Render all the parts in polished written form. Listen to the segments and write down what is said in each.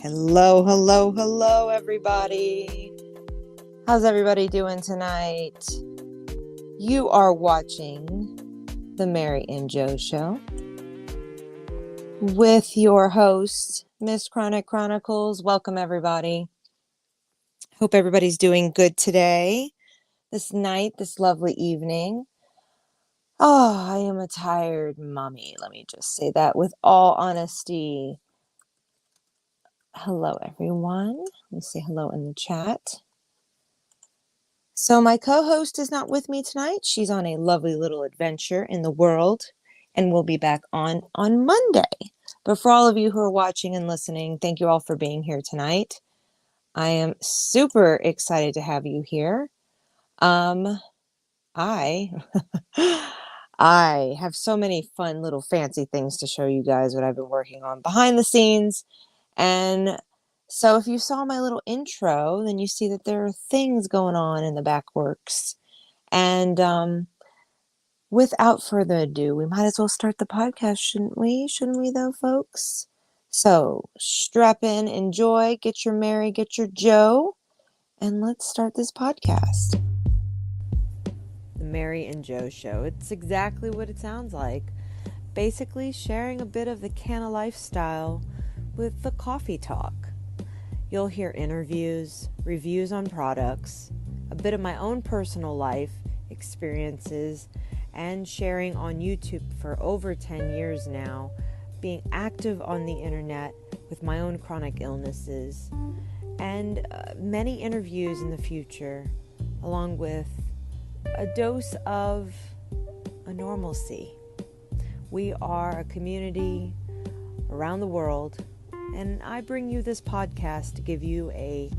Hello, hello, hello, everybody. How's everybody doing tonight? You are watching The Mary and Joe Show with your host, Miss Chronic Chronicles. Welcome, everybody. Hope everybody's doing good today, this night, this lovely evening. Oh, I am a tired mommy. Let me just say that with all honesty. Hello, everyone. Let me say hello in the chat. So my co-host is not with me tonight. She's on a lovely little adventure in the world and we'll be back on Monday. But for all of you who are watching and listening, thank you all for being here tonight. I am super excited to have you here. I I have so many fun little fancy things to show you guys what I've been working on behind the scenes. And so if you saw my little intro, then you see that there are things going on in the back works. And without further ado, we might as well start the podcast, shouldn't we? Shouldn't we though, folks? So strap in, enjoy, get your Mary, get your Joe, and let's start this podcast. The Mary and Joe Show. It's exactly what it sounds like. Basically sharing a bit of the canna lifestyle with the coffee talk. You'll hear interviews, reviews on products, a bit of my own personal life experiences, and sharing on YouTube for over 10 years now, being active on the internet with my own chronic illnesses, and many interviews in the future, along with a dose of a normalcy. We are a community around the world, and I bring you this podcast to give you a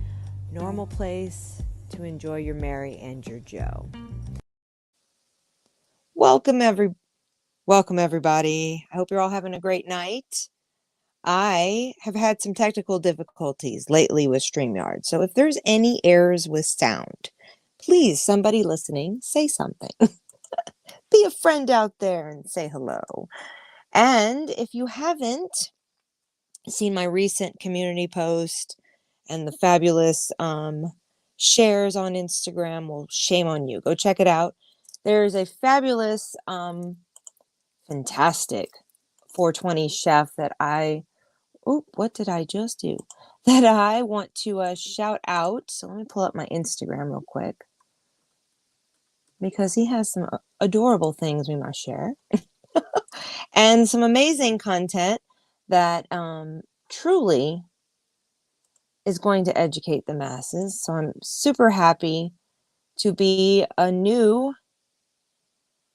normal place to enjoy your Mary and your Joe. Welcome everybody. I hope you're all having a great night. I have had some technical difficulties lately with StreamYard, so if there's any errors with sound, please, somebody listening, say something. Be a friend out there and say hello. And if you haven't seen my recent community post and the fabulous shares on Instagram, well, shame on you. Go check it out. There's a fabulous, fantastic 420 chef that what did I just do? That I want to shout out. So let me pull up my Instagram real quick, because he has some adorable things we must share and some amazing content that truly is going to educate the masses. So I'm super happy to be a new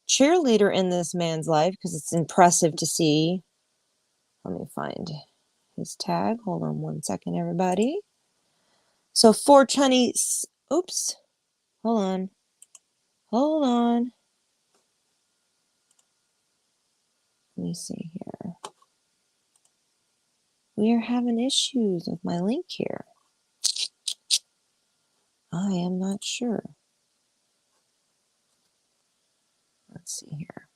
cheerleader in this man's life, because it's impressive to see. Let me find his tag. Hold on one second, everybody. So 420, oops, hold on. Let me see here. We are having issues with my link here. I am not sure. Let's see here.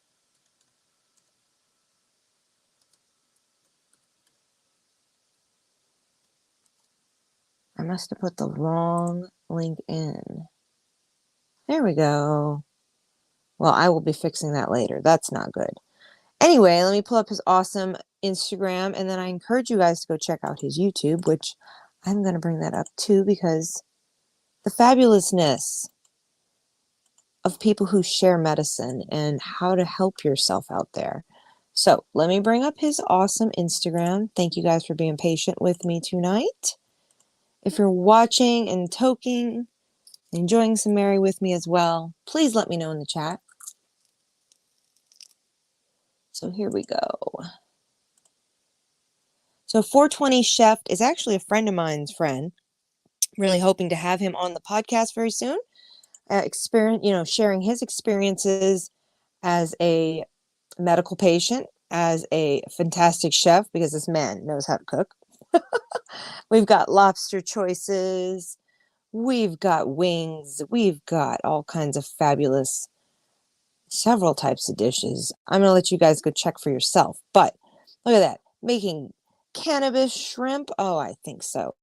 I must have put the wrong link in. There we go. Well, I will be fixing that later. That's not good. Anyway, let me pull up his awesome Instagram, and then I encourage you guys to go check out his YouTube, which I'm going to bring that up too, because the fabulousness of people who share medicine and how to help yourself out there. So let me bring up his awesome Instagram. Thank you guys for being patient with me tonight. If you're watching and toking, enjoying some Mary with me as well, please let me know in the chat. So here we go. So 420 Chef is actually a friend of mine's friend. Really hoping to have him on the podcast very soon. Sharing his experiences as a medical patient, as a fantastic chef, because this man knows how to cook. We've got lobster choices. We've got wings. We've got all kinds of fabulous, several types of dishes. I'm going to let you guys go check for yourself. But look at that. Making cannabis shrimp. Oh, I think so.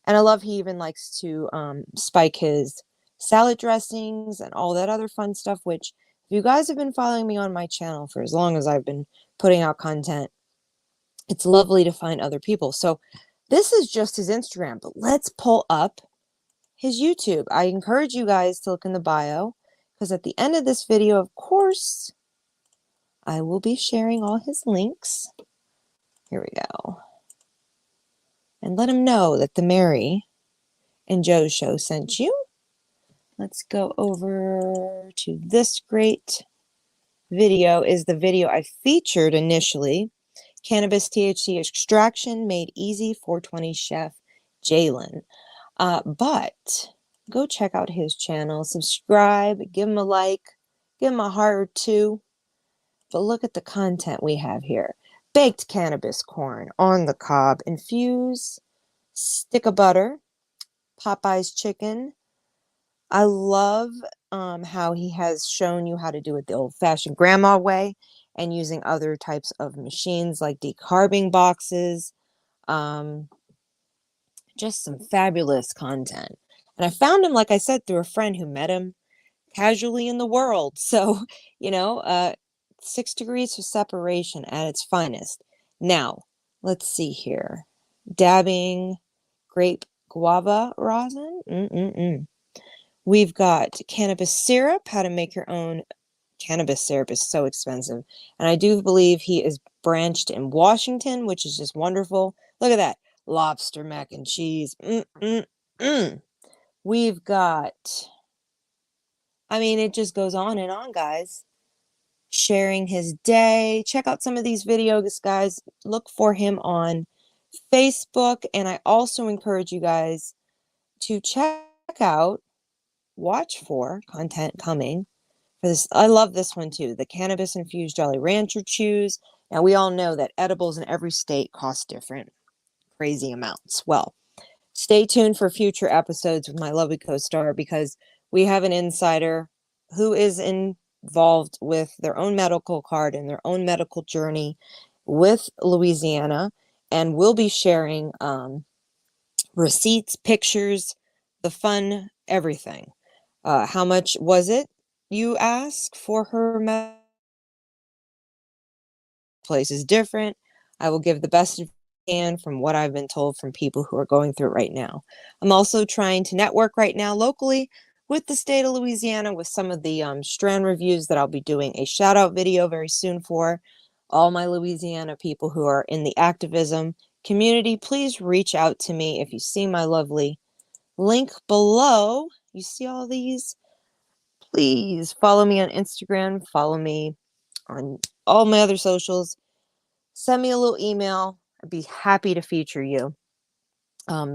And I love he even likes to spike his salad dressings and all that other fun stuff, which if you guys have been following me on my channel for as long as I've been putting out content, it's lovely to find other people. So this is just his Instagram, but let's pull up his YouTube. I encourage you guys to look in the bio because at the end of this video, of course, I will be sharing all his links. Here we go. And let him know that the Mary and Joe show sent you. Let's go over to this great video. Is the video I featured initially. Cannabis THC extraction made easy, 420 chef Jalen. But go check out his channel, subscribe, give him a like, give him a heart or two. But look at the content we have here. Baked cannabis corn on the cob, infuse, stick of butter, Popeye's chicken. I love how he has shown you how to do it the old-fashioned grandma way and using other types of machines like decarbing boxes. Just some fabulous content. And I found him, like I said, through a friend who met him casually in the world. So, 6 degrees of separation at its finest. Now, let's see here. Dabbing grape guava rosin. We've got cannabis syrup, how to make your own. Cannabis syrup is so expensive. And I do believe he is branched in Washington, which is just wonderful. Look at that. Lobster mac and cheese. We've got, it just goes on and on, guys. Sharing his day. Check out some of these videos, guys. Look for him on Facebook. And I also encourage you guys to check out, watch for content coming for this. I love this one too. The cannabis infused Jolly Rancher chews. Now we all know that edibles in every state cost different crazy amounts. Well, stay tuned for future episodes with my lovely co-star because we have an insider who is involved with their own medical card and their own medical journey with Louisiana, and we'll be sharing receipts, pictures, the fun, everything. How much was it, you ask, for her place is different. I will give the best I can from what I've been told from people who are going through it right now. I'm also trying to network right now locally with the state of Louisiana with some of the strand reviews that I'll be doing a shout out video very soon for all my Louisiana people who are in the activism community. Please reach out to me if you see my lovely link below. You see all these? Please follow me on Instagram, follow me on all my other socials. Send me a little email. I'd be happy to feature you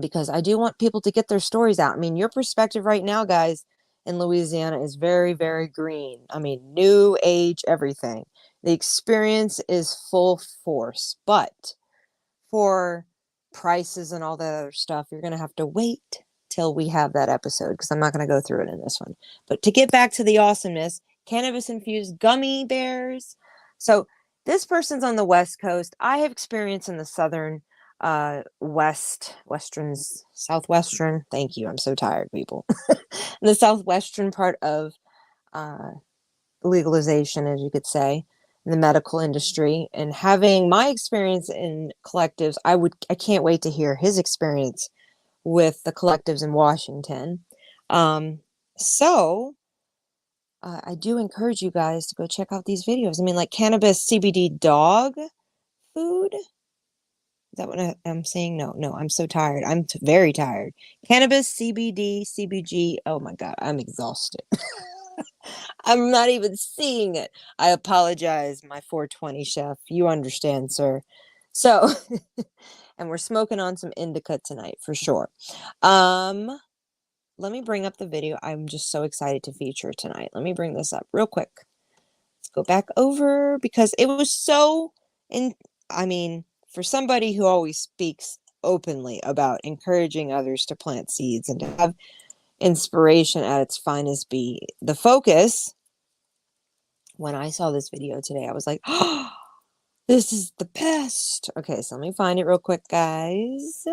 because I do want people to get their stories out. Your perspective right now, guys, in Louisiana is very, very green. New age, everything. The experience is full force, but for prices and all that other stuff, you're going to have to wait till we have that episode because I'm not going to go through it in this one. But to get back to the awesomeness, cannabis infused gummy bears. So this person's on the West Coast. I have experience in the southern southwestern. Thank you. I'm so tired, people. In the southwestern part of legalization, as you could say, in the medical industry, and having my experience in collectives, I can't wait to hear his experience with the collectives in Washington. So I do encourage you guys to go check out these videos. Like cannabis CBD dog food. Is that what I'm saying? No, I'm so tired. I'm very tired. Cannabis CBD, CBG. Oh my God, I'm exhausted. I'm not even seeing it. I apologize, my 420 chef. You understand, sir. So, and we're smoking on some indica tonight for sure. Let me bring up the video. I'm just so excited to feature tonight. Let me bring this up real quick. Let's go back over because it was so for somebody who always speaks openly about encouraging others to plant seeds and to have inspiration at its finest be the focus. When I saw this video today, I was like, oh, This is the best. Okay, so let me find it real quick, guys.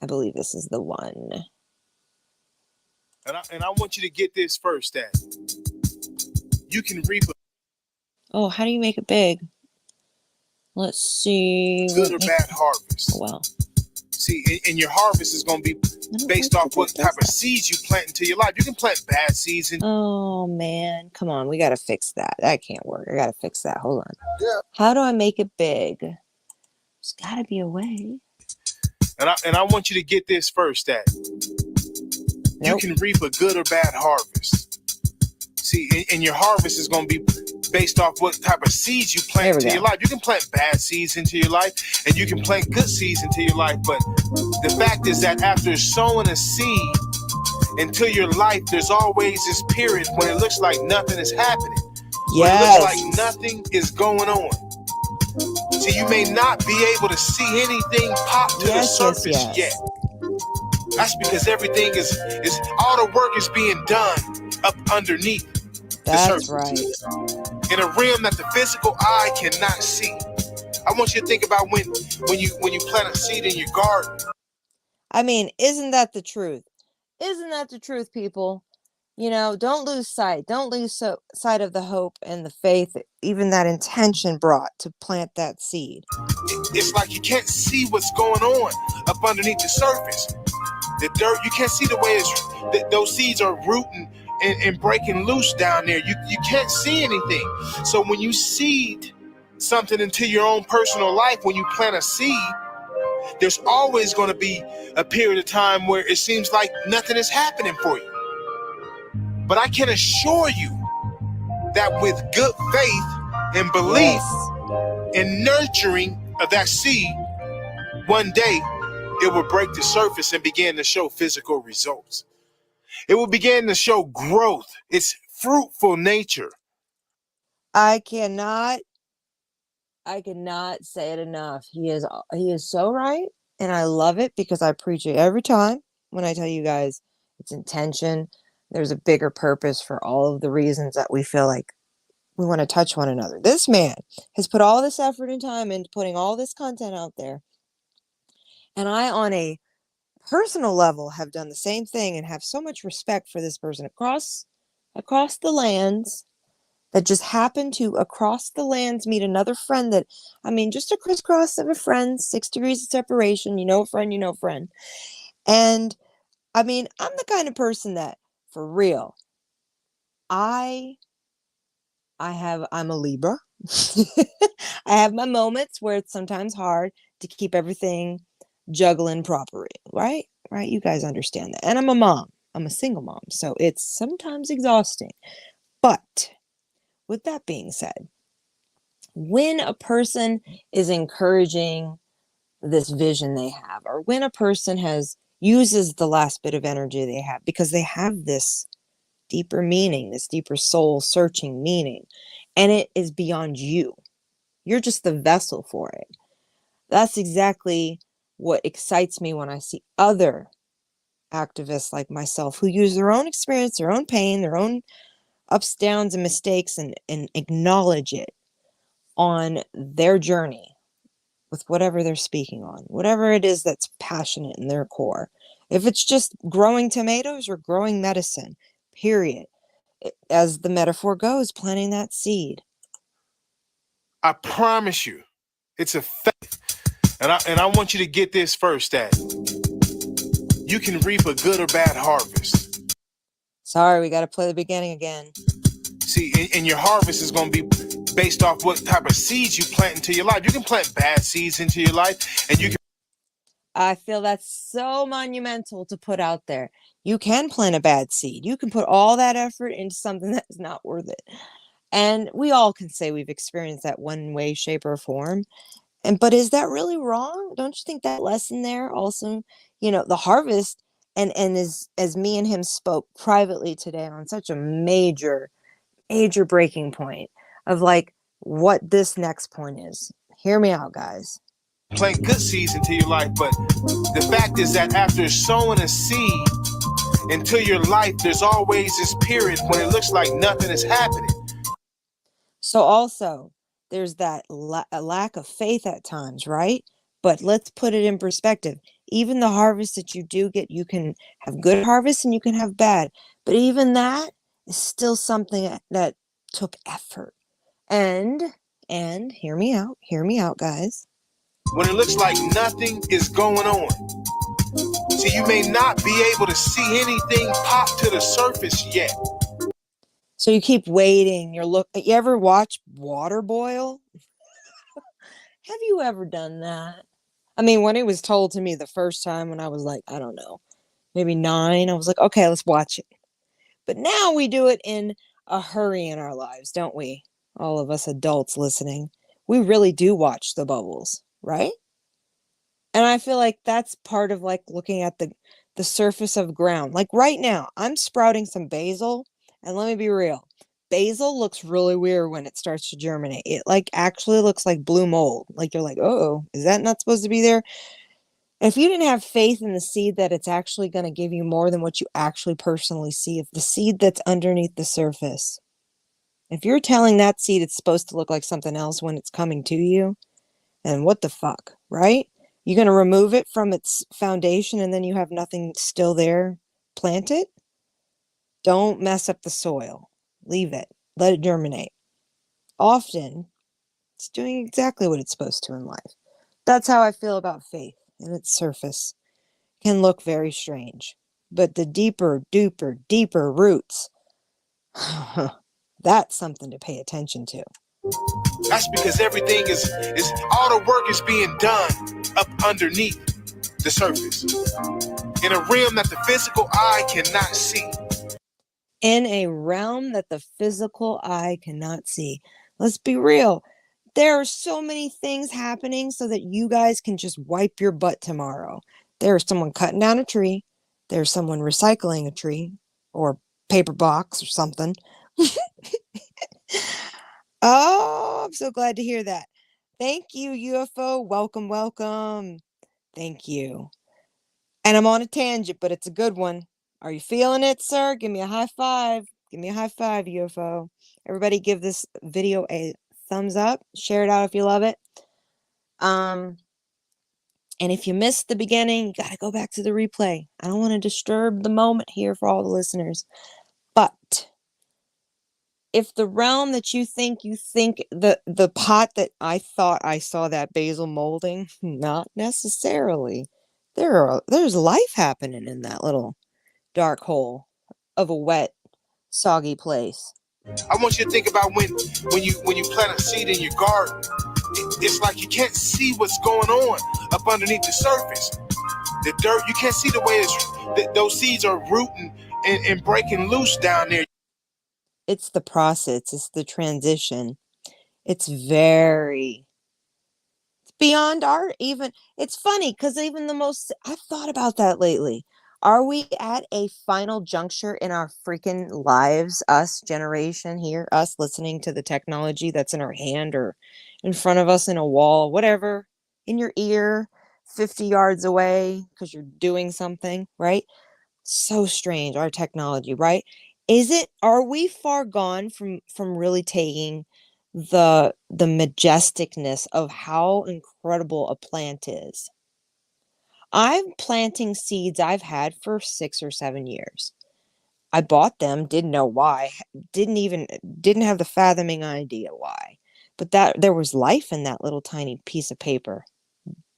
I believe this is the one. And I want you to get this first, that you can reap a Oh, how do you make it big? Let's see. good or bad harvest. Oh, well. See, and your harvest is going to be based off what type of seeds you plant into your life. You can plant bad seeds. Oh, man. Come on. We got to fix that. That can't work. I got to fix that. Hold on. Yeah. How do I make it big? There's got to be a way. And I want you to get this first, that you can reap a good or bad harvest. See, and your harvest is going to be based off what type of seeds you plant into your life. You can plant bad seeds into your life, and you can plant good seeds into your life. But the fact is that after sowing a seed into your life, there's always this period when it looks like nothing is happening. When it looks like nothing is going on. So you may not be able to see anything pop to the surface yet. That's because everything is all the work is being done up underneath. That's right. In a realm that the physical eye cannot see. I want you to think about when you plant a seed in your garden. I mean, isn't that the truth? Isn't that the truth, people? You know, don't lose sight. Don't lose sight of the hope and the faith, even that intention brought to plant that seed. It's like you can't see what's going on up underneath the surface. The dirt, you can't see the way those seeds are rooting and breaking loose down there. You can't see anything. So when you seed something into your own personal life, when you plant a seed, there's always going to be a period of time where it seems like nothing is happening for you. But I can assure you that with good faith and belief and nurturing of that seed, one day it will break the surface and begin to show physical results. It will begin to show growth. Its fruitful nature. I cannot say it enough. He is so right, and I love it because I preach it every time when I tell you guys it's intention. There's a bigger purpose for all of the reasons that we feel like we want to touch one another. This man has put all this effort and time into putting all this content out there. And I, on a personal level, have done the same thing and have so much respect for this person across the lands, that just happened to across the lands meet another friend that, I mean, just a crisscross of a friend, 6 degrees of separation, you know a friend. And I mean, I'm the kind of person that, for real, I'm a Libra. I have my moments where it's sometimes hard to keep everything juggling properly, right? Right? You guys understand that. And I'm a mom. I'm a single mom. So it's sometimes exhausting. But with that being said, when a person is encouraging this vision they have, or when a person uses the last bit of energy they have because they have this deeper meaning, this deeper soul searching meaning, and it is beyond you. You're just the vessel for it. That's exactly what excites me when I see other activists like myself who use their own experience, their own pain, their own ups, downs, and mistakes, and acknowledge it on their journey with whatever they're speaking on, whatever it is that's passionate in their core. If it's just growing tomatoes or growing medicine, period. As the metaphor goes, planting that seed. I promise you, it's a fact. And I want you to get this first, that you can reap a good or bad harvest. Sorry, we got to play the beginning again. See, and your harvest is going to be based off what type of seeds you plant into your life. You can plant bad seeds into your life, and you can. I feel that's so monumental to put out there. You can plant a bad seed. You can put all that effort into something that is not worth it. And we all can say we've experienced that one way, shape, or form. But is that really wrong? Don't you think that lesson there also, the harvest, and as me and him spoke privately today on such a major breaking point of like what this next point is. Hear me out, guys. Plant good seeds into your life, but the fact is that after sowing a seed into your life, there's always this period when it looks like nothing is happening. So also, there's that a lack of faith at times, right? But let's put it in perspective. Even the harvest that you do get, you can have good harvest and you can have bad. But even that is still something that took effort. And hear me out, guys. When it looks like nothing is going on. See, you may not be able to see anything pop to the surface yet. So you keep waiting. You ever watch water boil? Have you ever done that? I mean, when it was told to me the first time when I was like, I don't know, maybe 9, I was like, okay, let's watch it. But now we do it in a hurry in our lives, don't we? All of us adults listening. We really do watch the bubbles, right? And I feel like that's part of like looking at the surface of ground. Like right now, I'm sprouting some basil, and let me be real. Basil looks really weird when it starts to germinate. It like actually looks like blue mold. Like you're like, "Oh, is that not supposed to be there?" If you didn't have faith in the seed that it's actually going to give you more than what you actually personally see, if the seed that's underneath the surface, if you're telling that seed it's supposed to look like something else when it's coming to you, and what the fuck, right? You're going to remove it from its foundation and then you have nothing still there. Plant it. Don't mess up the soil. Leave it. Let it germinate. Often, it's doing exactly what it's supposed to in life. That's how I feel about faith and its surface. Can look very strange. But the deeper, duper, deeper roots, that's something to pay attention to. That's because everything is all the work is being done up underneath the surface in a realm that the physical eye cannot see. In a realm that the physical eye cannot see. Let's be real. There are so many things happening so that you guys can just wipe your butt tomorrow. There's someone cutting down a tree. There's someone recycling a tree or paper box or something. Oh, I'm so glad to hear that. Thank you, UFO. Welcome, welcome. Thank you. And I'm on a tangent, but it's a good one. Are you feeling it, sir? Give me a high five. Give me a high five, UFO. Everybody give this video a thumbs up. Share it out if you love it. And if you missed the beginning, you got to go back to the replay. I don't want to disturb the moment here for all the listeners. But if the realm that you think the pot that I thought I saw that basil molding, not necessarily. There's life happening in that little dark hole of a wet, soggy place. I want you to think about when you plant a seed in your garden. It's like you can't see what's going on up underneath the surface. The dirt, you can't see the way those seeds are rooting and breaking loose down there. It's the process. It's the transition. It's very beyond art. Even it's funny because even I've thought about that lately. Are we at a final juncture in our freaking lives, us generation here, us listening to the technology that's in our hand or in front of us in a wall, whatever, in your ear, 50 yards away because you're doing something, right? So strange, our technology, right? Are we far gone from really taking the majesticness of how incredible a plant is? I'm planting seeds I've had for 6 or 7 years. I bought them, didn't know why, didn't have the fathoming idea why. But that there was life in that little tiny piece of paper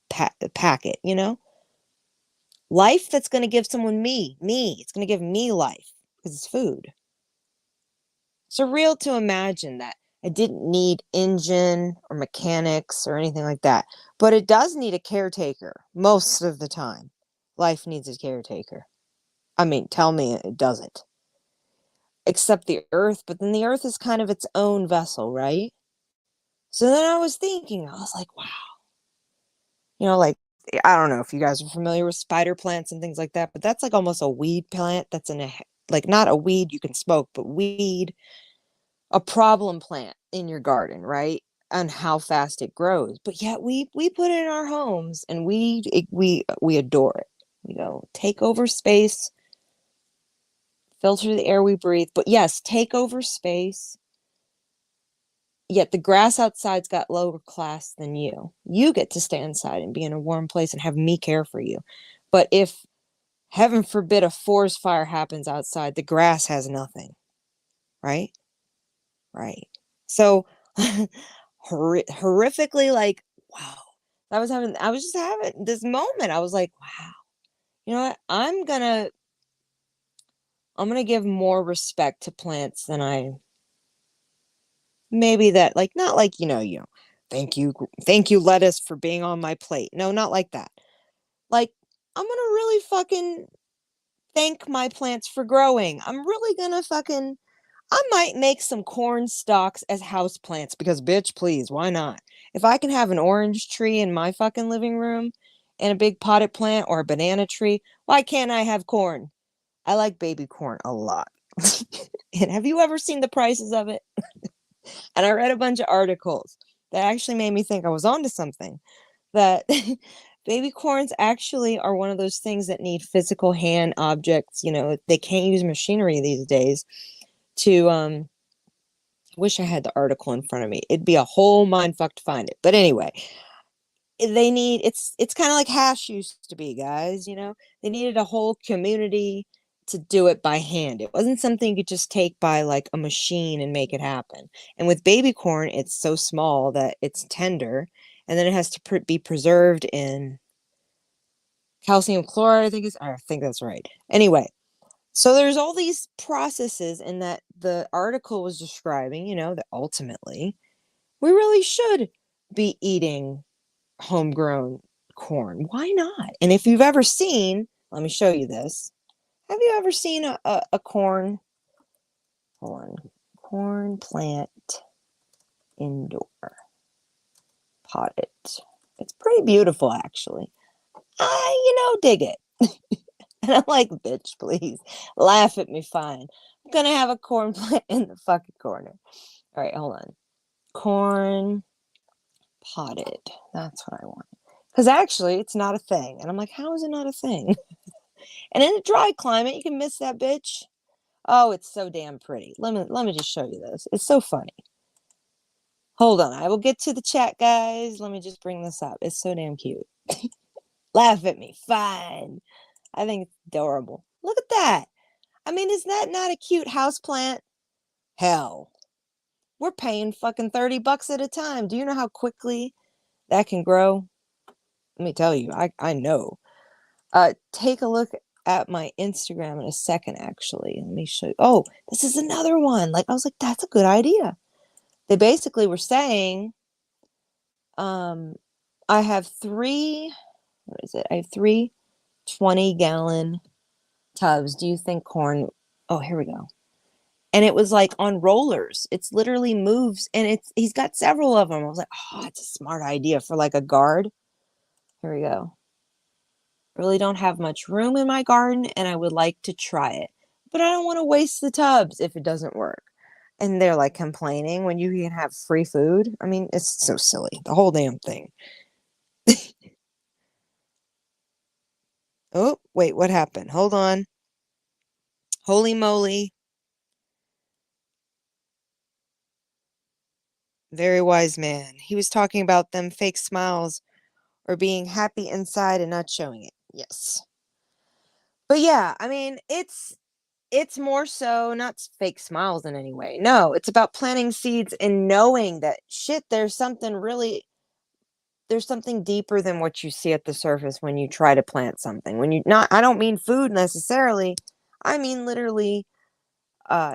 packet, you know? Life that's going to give someone me. It's going to give me life because it's food. Surreal to imagine that I didn't need engine or mechanics or anything like that. But it does need a caretaker most of the time. Life needs a caretaker. I mean, tell me it doesn't. Except the earth, but then the earth is kind of its own vessel, right? So then I was thinking, I was like, wow. Like, I don't know if you guys are familiar with spider plants and things like that, but that's like almost a weed plant that's like not a weed you can smoke, but weed, a problem plant in your garden, right? And how fast it grows. But yet we put it in our homes and we adore it. We go, take over space, filter the air we breathe. But yes, take over space, yet the grass outside's got lower class than you. You get to stay inside and be in a warm place and have me care for you. But if, heaven forbid, a forest fire happens outside, the grass has nothing. Right? Right. So horrifically, like, wow. I was just having this moment. I was like, wow. You know what? I'm gonna give more respect to plants than I maybe that, like, not like, thank you, lettuce, for being on my plate. No, not like that. Like, I'm gonna really fucking thank my plants for growing. I'm really gonna fucking I might make some corn stalks as house plants because, bitch, please, why not? If I can have an orange tree in my fucking living room and a big potted plant or a banana tree, why can't I have corn? I like baby corn a lot. And have you ever seen the prices of it? And I read a bunch of articles that actually made me think I was onto something. That baby corns actually are one of those things that need physical hand objects. They can't use machinery these days to wish I had the article in front of me. It'd be a whole mind fuck to find it. But anyway, it's kind of like hash used to be, guys. They needed a whole community to do it by hand. It wasn't something you could just take by like a machine and make it happen. And with baby corn, it's so small that it's tender, and then it has to be preserved in calcium chloride. I think that's right. Anyway, so there's all these processes in that the article was describing, that ultimately we really should be eating homegrown corn. Why not? And if you've ever seen, let me show you this. Have you ever seen a corn? Hold on. Corn plant indoor potted. It's pretty beautiful, actually. Dig it. And I'm like, bitch, please laugh at me. Fine. I'm going to have a corn plant in the fucking corner. All right, hold on. Corn potted. That's what I want. Because actually, it's not a thing. And I'm like, how is it not a thing? And in a dry climate, you can miss that bitch. Oh, it's so damn pretty. Let me just show you this. It's so funny. Hold on. I will get to the chat, guys. Let me just bring this up. It's so damn cute. Laugh at me. Fine. I think it's adorable. Look at that. I mean, is that not a cute house plant? Hell. We're paying fucking $30 at a time. Do you know how quickly that can grow? Let me tell you. I know. Take a look at my Instagram in a second, actually. Let me show you. Oh, this is another one. Like, I was like, that's a good idea. They basically were saying, I have three, what is it? I have three 20-gallon tubs. Do you think corn? Oh, here we go. And it was like on rollers. It's literally moves, and he's got several of them. I was like, oh, that's a smart idea for like a guard. Here we go. Really don't have much room in my garden, and I would like to try it, but I don't want to waste the tubs if it doesn't work. And they're like complaining when you can have free food. I mean, it's so silly, the whole damn thing. Oh, wait, what happened? Hold on. Holy moly. Very wise man. He was talking about them fake smiles or being happy inside and not showing it. Yes. But yeah, I mean, it's more so not fake smiles in any way. No, it's about planting seeds and knowing that shit, there's something deeper than what you see at the surface when you try to plant something. I don't mean food necessarily. I mean literally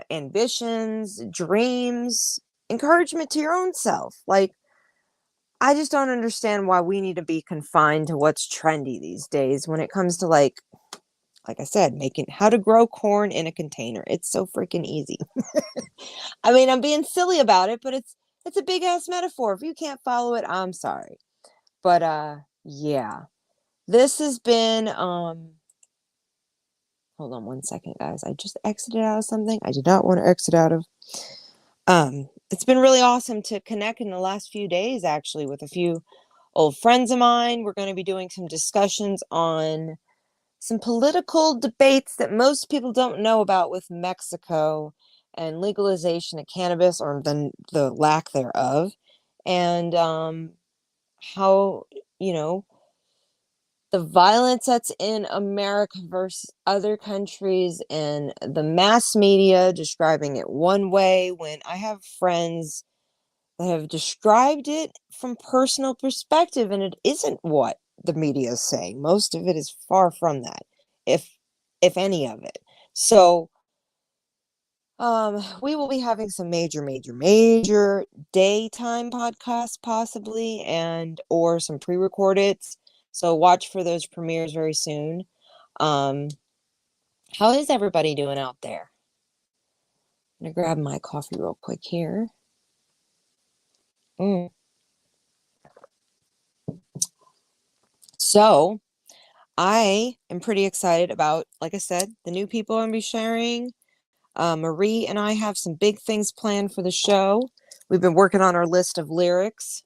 ambitions, dreams, encouragement to your own self. Like, I just don't understand why we need to be confined to what's trendy these days when it comes to like I said, making how to grow corn in a container. It's so freaking easy. I mean, I'm being silly about it, but it's a big ass metaphor. If you can't follow it, I'm sorry. But yeah. This has been hold on one second, guys. I just exited out of something I did not want to exit out of. It's been really awesome to connect in the last few days, actually, with a few old friends of mine. We're going to be doing some discussions on some political debates that most people don't know about with Mexico and legalization of cannabis, or the lack thereof, and how, you know, the violence that's in America versus other countries, and the mass media describing it one way when I have friends that have described it from personal perspective, and it isn't what the media is saying. Most of it is far from that, if any of it. So we will be having some major daytime podcasts possibly, and or some pre-recorded. So watch for those premieres very soon. Um, how is everybody doing out there? I'm gonna grab my coffee real quick here. So I am pretty excited about, like I said, the new people I'm gonna be sharing. Marie and I have some big things planned for the show. We've been working on our list of lyrics,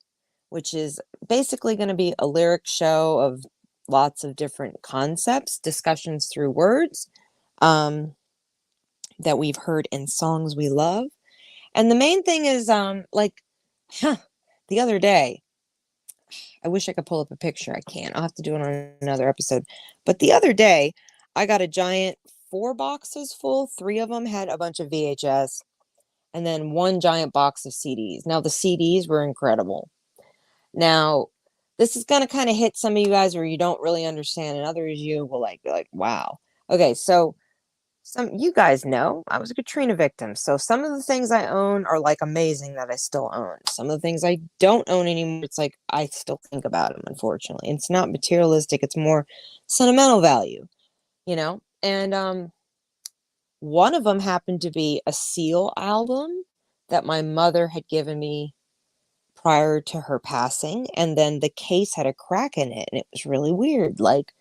which is basically going to be a lyric show of lots of different concepts, discussions through words that we've heard in songs we love. And the main thing is, the other day, I wish I could pull up a picture. I can't. I'll have to do it on another episode. But the other day, I got a giant 4 boxes full. 3 of them had a bunch of VHS, and then 1 giant box of CDs. Now, the CDs were incredible. Now, this is going to kind of hit some of you guys where you don't really understand, and others you will be like, wow. Okay, so some you guys know I was a Katrina victim. So some of the things I own are like amazing that I still own. Some of the things I don't own anymore, it's like I still think about them, unfortunately. It's not materialistic, it's more sentimental value, you know? And one of them happened to be a Seal album that my mother had given me prior to her passing, and then the case had a crack in it, and it was really weird. Like,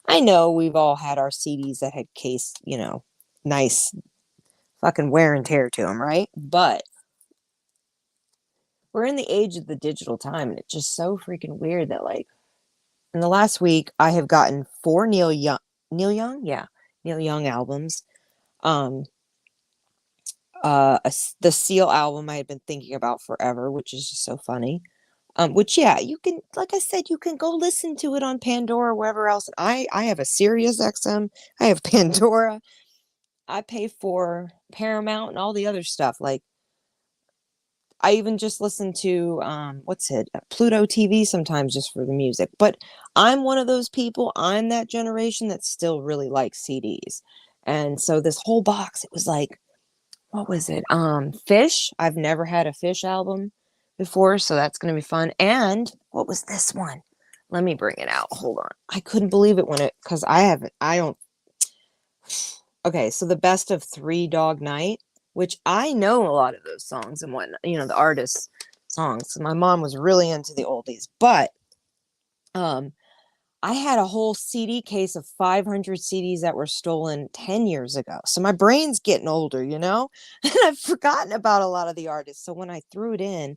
I know we've all had our CDs that had case, nice fucking wear and tear to them, right? But we're in the age of the digital time, and it's just so freaking weird that, like, in the last week I have gotten 4 Neil Young albums. um the Seal album I had been thinking about forever, which is just so funny. Which, yeah, you can, like I said, you can go listen to it on Pandora or wherever else. I have a Sirius XM, I have Pandora, I pay for Paramount and all the other stuff. Like, I even just listen to Pluto TV sometimes just for the music. But I'm one of those people. I'm that generation that still really likes CDs. And so this whole box, it was like, what was it? Fish. I've never had a Fish album before, so that's gonna be fun. And what was this one? Let me bring it out. Hold on. I couldn't believe it because I don't. Okay, so the Best of Three Dog Night, which I know a lot of those songs and whatnot, the artists' songs. My mom was really into the oldies, but um, I had a whole CD case of 500 CDs that were stolen 10 years ago. So my brain's getting older, and I've forgotten about a lot of the artists. So when I threw it in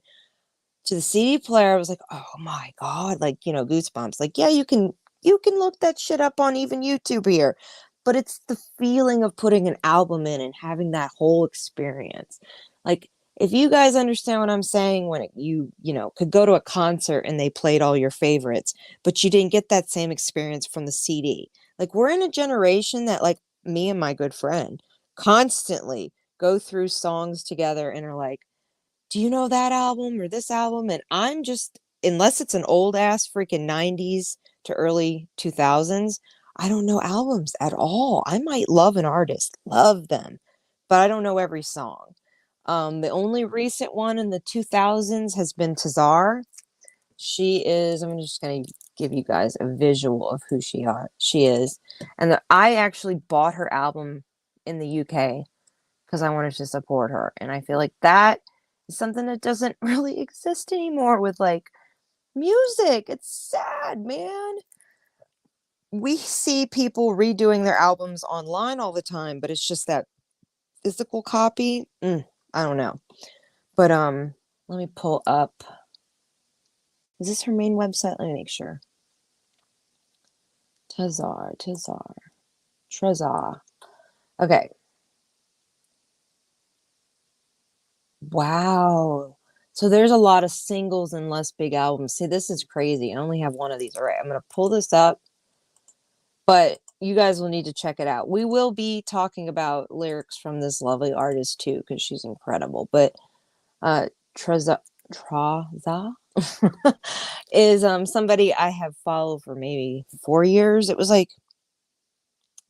to the CD player, I was like, oh my God, like, goosebumps. Like, yeah, you can look that shit up on even YouTube here. But it's the feeling of putting an album in and having that whole experience. Like, if you guys understand what I'm saying, when could go to a concert and they played all your favorites, but you didn't get that same experience from the CD. Like, we're in a generation that, like, me and my good friend constantly go through songs together and are like, do you know that album or this album? And I'm just, unless it's an old ass freaking 90s to early 2000s, I don't know albums at all. I might love an artist, love them, but I don't know every song. The only recent one in the 2000s has been Tazar. I'm just going to give you guys a visual of who she is. And I actually bought her album in the UK because I wanted to support her. And I feel like that is something that doesn't really exist anymore with, like, music. It's sad, man. We see people redoing their albums online all the time, but it's just that physical copy. I don't know. But let me pull up. Is this her main website? Let me make sure. Trezor. Okay. Wow. So there's a lot of singles and less big albums. See, this is crazy. I only have one of these. All right, I'm going to pull this up, but you guys will need to check it out. We will be talking about lyrics from this lovely artist too, because she's incredible. But Traza is somebody I have followed for maybe 4 years. It was like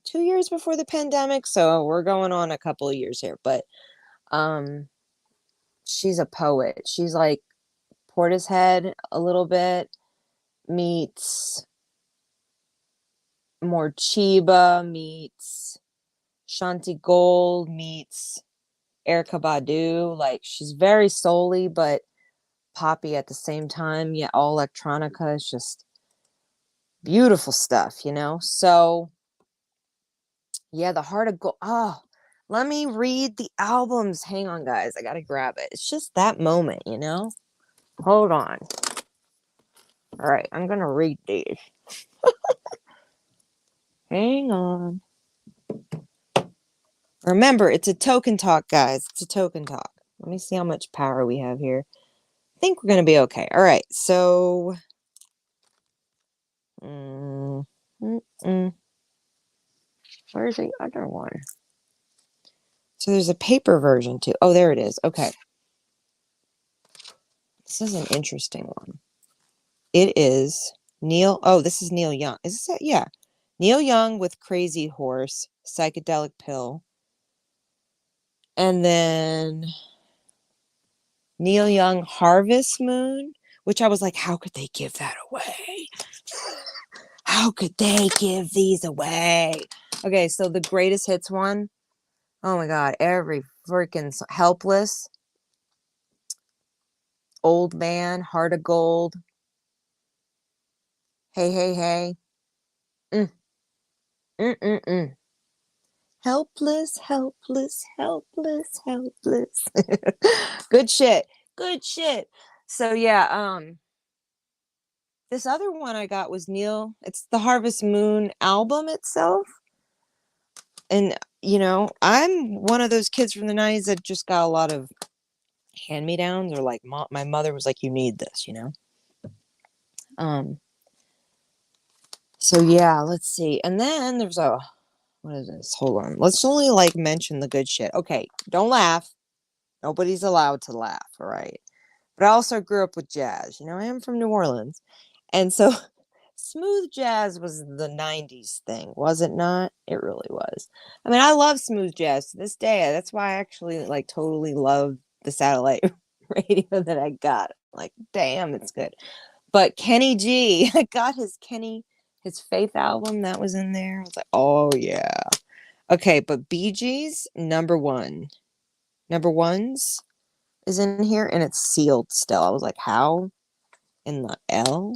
2 years before the pandemic, so we're going on a couple of years here. But um she's a poet. She's like Portishead a little bit, meets more Chiba, meets Shanti Gold, meets Erica Badu. Like, she's very soul-y but poppy at the same time. Yeah, all electronica. Is just beautiful stuff, you know? So, yeah, the Heart of Gold. Oh, let me read the albums. Hang on, guys. I gotta grab it. It's just that moment, you know? Hold on. All right, I'm gonna read these. Hang on. Remember, it's a token talk, guys. It's a token talk. Let me see how much power we have here. I think we're going to be okay. All right, so... Where's the other one? So there's a paper version, too. Oh, there it is. Okay. This is an interesting one. It is Neil... Oh, this is Neil Young. Is this it? Yeah. Neil Young with Crazy Horse, Psychedelic Pill. And then... Neil Young Harvest Moon, which I was like, how could they give that away? How could they give these away? Okay, so the greatest hits one. Oh my God, every freaking Helpless, Old Man, Heart of Gold, Hey, Hey, Hey. Mm, mm, mm, mm. Helpless, helpless, helpless, helpless. Good shit. Good shit. So yeah, this other one I got was Neil. It's the Harvest Moon album itself. And, you know, I'm one of those kids from the 90s that just got a lot of hand-me-downs, or like my mother was like, you need this, you know? So yeah, let's see. And then there's a, what is this? Hold on. Let's only like mention the good shit. Okay, don't laugh. Nobody's allowed to laugh, all right? But I also grew up with jazz. You know, I am from New Orleans. And so smooth jazz was the 90s thing, was it not? It really was. I mean, I love smooth jazz to this day. That's why I actually like totally love the satellite radio that I got. Like, damn, it's good. But Kenny G, I got his Faith album that was in there. I was like, oh yeah. Okay, but Bee Gees, number one. Number ones is in here and it's sealed still. I was like, how in the L?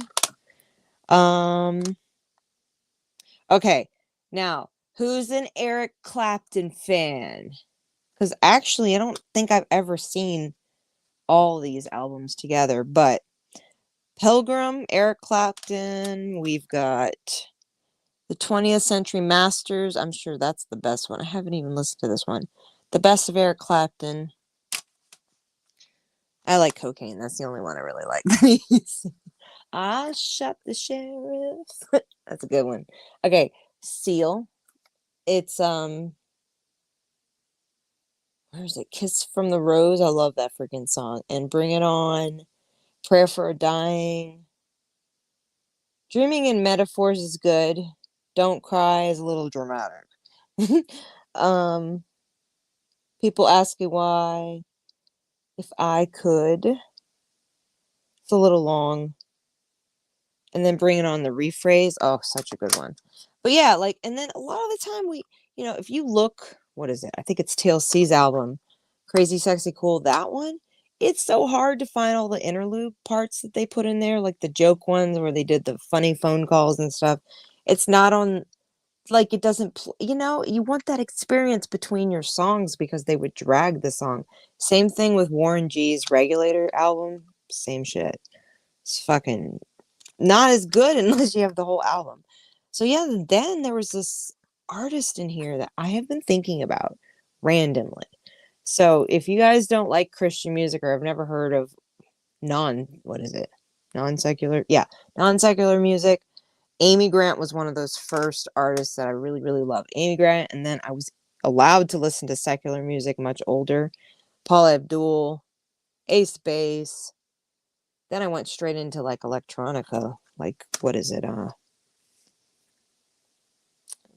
Okay, now who's an Eric Clapton fan? Because actually, I don't think I've ever seen all these albums together. But Pilgrim, Eric Clapton. We've got the 20th Century Masters. I'm sure that's the best one. I haven't even listened to this one. The Best of Eric Clapton. I like Cocaine. That's the only one I really like. I shot the sheriff. That's a good one. Okay, Seal. It's where's it? Kiss from the Rose. I love that freaking song. And Bring It On. Prayer for a Dying. Dreaming in Metaphors is good. Don't Cry is a little dramatic. um People Ask You Why. If I Could. It's a little long. And then Bringing On the Rephrase. Oh, such a good one. But yeah, like, and then a lot of the time if you look, what is it? I think it's TLC's album, Crazy Sexy Cool, that one. It's so hard to find all the interlude parts that they put in there, like the joke ones where they did the funny phone calls and stuff. It's not on, like, it doesn't, you want that experience between your songs because they would drag the song. Same thing with Warren G's Regulator album. Same shit. It's fucking not as good unless you have the whole album. So yeah, then there was this artist in here that I have been thinking about randomly. So if you guys don't like Christian music or have never heard of what is it? Non-secular? Yeah, non-secular music. Amy Grant was one of those first artists that I really, really love. Amy Grant, and then I was allowed to listen to secular music much older. Paula Abdul, Ace Bass. Then I went straight into like electronica. Like, what is it?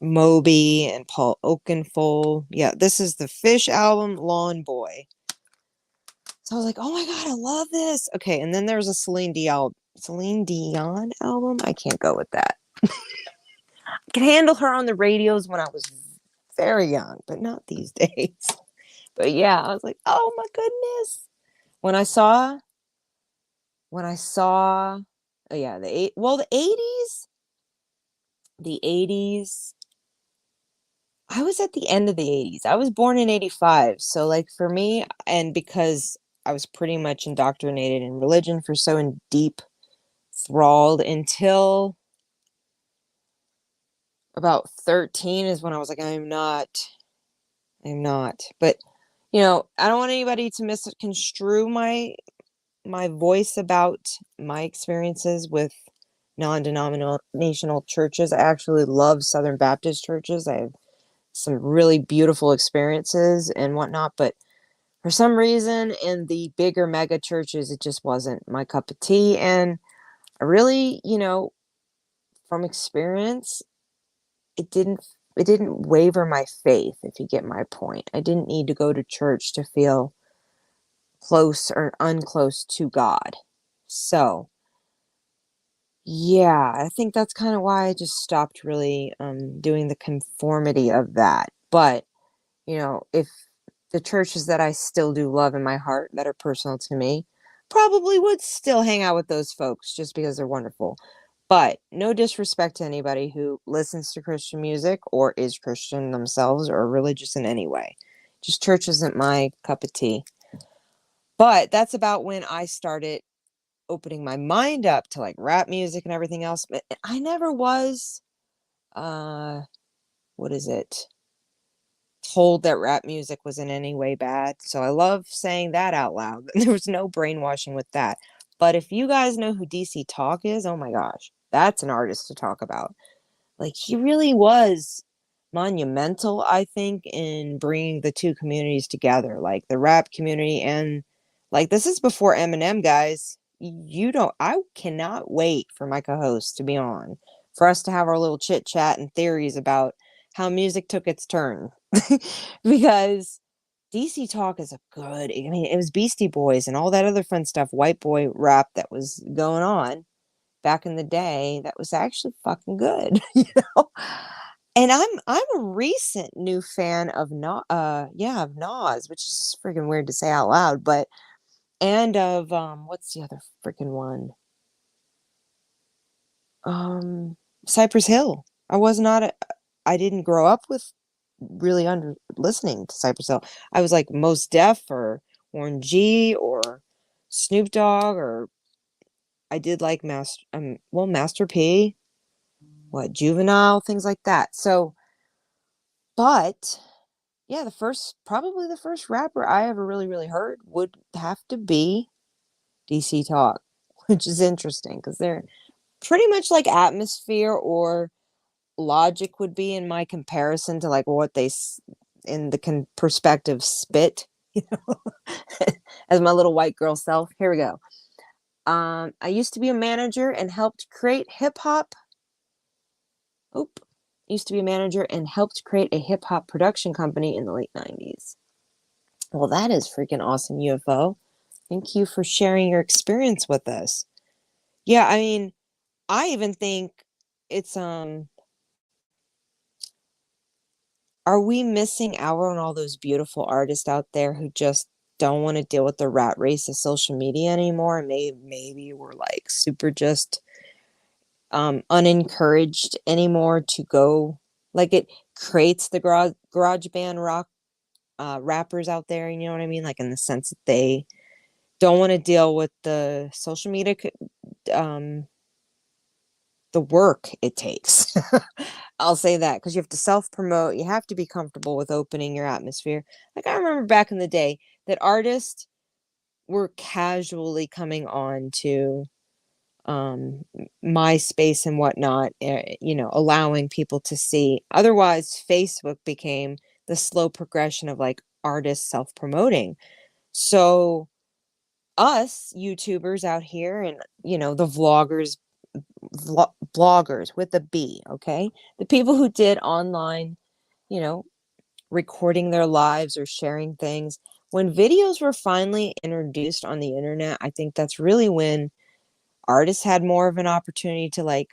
Moby and Paul Oakenfold. Yeah, this is the Fish album, Lawn Boy. So I was like, oh my God, I love this. Okay, and then there's a Celine Dion album. I can't go with that. I could handle her on the radios when I was very young, but not these days. But yeah, I was like, oh my goodness. When I saw, oh yeah, the 80s. I was at the end of the 80s. I was born in 85. So like for me, and because I was pretty much indoctrinated in religion for so in deep enthralled until about 13 is when I was like, I'm not. But I don't want anybody to misconstrue my voice about my experiences with non-denominational churches. I actually love Southern Baptist churches. I have some really beautiful experiences and whatnot, but for some reason in the bigger mega churches, it just wasn't my cup of tea. And I really, from experience, it didn't waver my faith, if you get my point. I didn't need to go to church to feel close or unclose to God. So yeah, I think that's kind of why I just stopped really doing the conformity of that. But if the churches that I still do love in my heart that are personal to me, probably would still hang out with those folks just because they're wonderful. But no disrespect to anybody who listens to Christian music or is Christian themselves or religious in any way. Just church isn't my cup of tea. But that's about when I started opening my mind up to like rap music and everything else. But I never was, what is it? Told that rap music was in any way bad. So I love saying that out loud. There was no brainwashing with that. But if you guys know who DC Talk is, oh my gosh, that's an artist to talk about. Like he really was monumental, I think, in bringing the two communities together, like the rap community and like this is before Eminem, guys. I cannot wait for my co-host to be on for us to have our little chit chat and theories about how music took its turn. Because DC Talk is I mean, it was Beastie Boys and all that other fun stuff, white boy rap that was going on back in the day that was actually fucking good, know. And I'm a recent new fan of of Nas, which is freaking weird to say out loud, but and of what's the other freaking one? Cypress Hill. I didn't grow up with really under listening to Cypress Hill. I was like Mos Def or Warren G or Snoop Dogg or I did like Master P, Juvenile, things like that. So, but yeah, probably the first rapper I ever really, really heard would have to be DC Talk, which is interesting because they're pretty much like Atmosphere or Logic would be in my comparison to like what they in the perspective spit, as my little white girl self. Here we go. I used to be a manager and helped create hip hop. Oop. Used to be a manager and helped create a hip hop production company in the late 90s. Well, that is freaking awesome, UFO. Thank you for sharing your experience with us. Yeah, I mean, I even think it's are we missing out on all those beautiful artists out there who just don't want to deal with the rat race of social media anymore? And maybe we're like super just unencouraged anymore to go, like it creates the garage band rock rappers out there, you know what I mean? Like in the sense that they don't want to deal with the social media the work it takes. I'll say that, because you have to self-promote. You have to be comfortable with opening your atmosphere. Like, I remember back in the day that artists were casually coming on to MySpace and whatnot, allowing people to see. Otherwise, Facebook became the slow progression of like artists self-promoting. So us YouTubers out here, and the bloggers with a B, okay? The people who did online, you know, recording their lives or sharing things. When videos were finally introduced on the internet, I think that's really when artists had more of an opportunity to like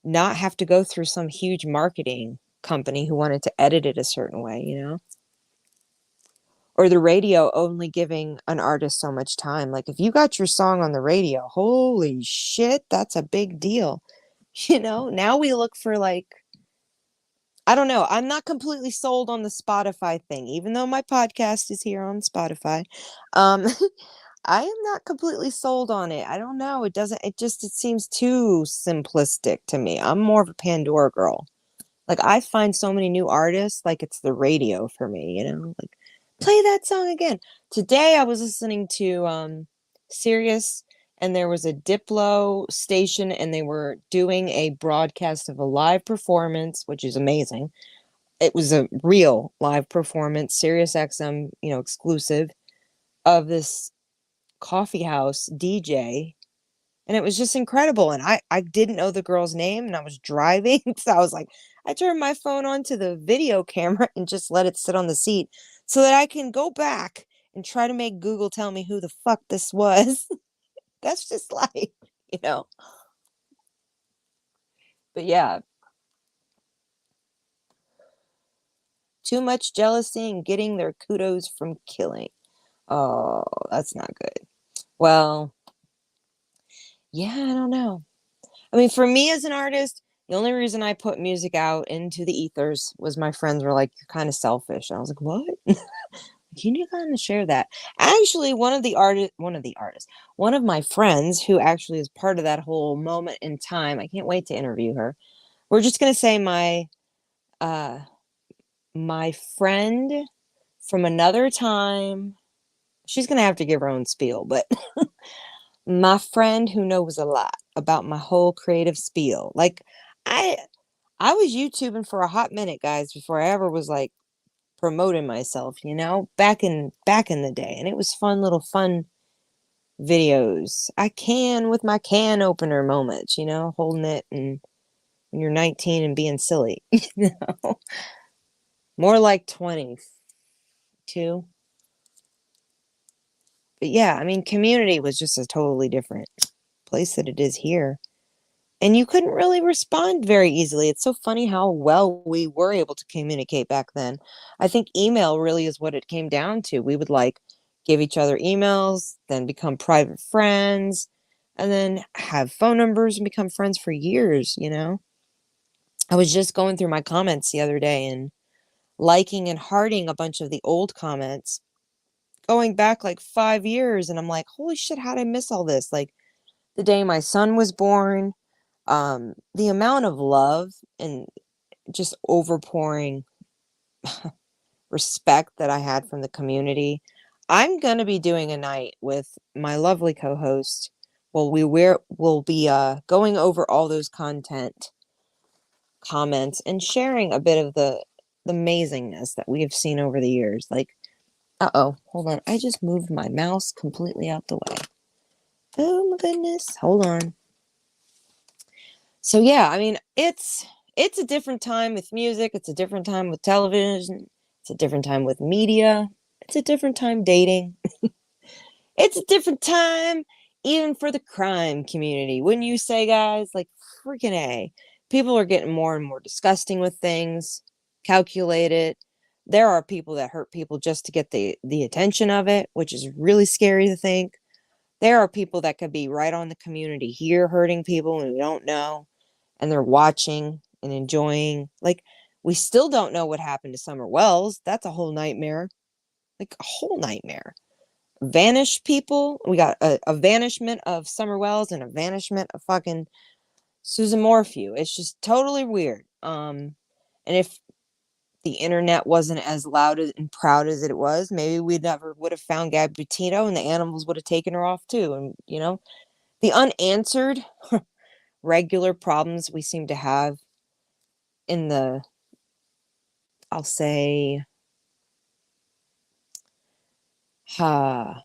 not have to go through some huge marketing company who wanted to edit it a certain way, or the radio only giving an artist so much time. Like, if you got your song on the radio, holy shit, that's a big deal. Now we look for like, I don't know. I'm not completely sold on the Spotify thing, even though my podcast is here on Spotify. Um, I am not completely sold on it. I don't know. It seems too simplistic to me. I'm more of a Pandora girl. Like, I find so many new artists, like it's the radio for me, like, play that song again. Today I was listening to Sirius, and there was a Diplo station, and they were doing a broadcast of a live performance, which is amazing. It was a real live performance, Sirius XM, exclusive, of this coffee house DJ, and it was just incredible. And I didn't know the girl's name, and I was driving, so I was like, I turned my phone on to the video camera and just let it sit on the seat so that I can go back and try to make Google tell me who the fuck this was. That's just like, you know. But yeah, too much jealousy and getting their kudos from killing. Oh, that's not good. Well, yeah, I don't know. I mean, for me as an artist, the only reason I put music out into the ethers was my friends were like, "You're kind of selfish." And I was like, "What?" You need to kind of share that. Actually, one of my friends who actually is part of that whole moment in time. I can't wait to interview her. We're just gonna say uh my friend from another time. She's gonna have to give her own spiel, but my friend who knows a lot about my whole creative spiel. Like, I I was YouTubing for a hot minute, guys, before I ever was like promoting myself, back in the day. And it was fun videos. I can with my can opener moments, holding it, and when you're 19 and being silly, more like 22. But yeah, I mean, community was just a totally different place that it is here. And you couldn't really respond very easily. It's so funny how well we were able to communicate back then. I think email really is what it came down to. We would like give each other emails, then become private friends, and then have phone numbers and become. For years. I was just going through my comments the other day and liking and hearting a bunch of the old comments going back like 5 years. And I'm like, holy shit, how'd I miss all this? Like, the day my son was born, the amount of love and just overpouring respect that I had from the community. I'm going to be doing a night with my lovely co-host. Well, we'll be going over all those content comments and sharing a bit of the amazingness that we have seen over the years. Like, hold on. I just moved my mouse completely out the way. Oh my goodness. Hold on. So yeah, I mean, it's a different time with music. It's a different time with television. It's a different time with media. It's a different time dating. It's a different time even for the crime community. Wouldn't you say, guys? Like, freaking A. People are getting more and more disgusting with things, calculated. There are people that hurt people just to get the attention of it, which is really scary to think. There are people that could be right on the community here hurting people and we don't know, and they're watching and enjoying. Like, we still don't know what happened to Summer Wells. That's a whole nightmare. Like, a whole nightmare. Vanished people. We got a vanishment of Summer Wells and a vanishment of fucking Susan you. It's just totally weird. And if the internet wasn't as loud and proud as it was, maybe we never would have found Gabutino and the animals would have taken her off too. And, the unanswered regular problems we seem to have in I'll say, uh,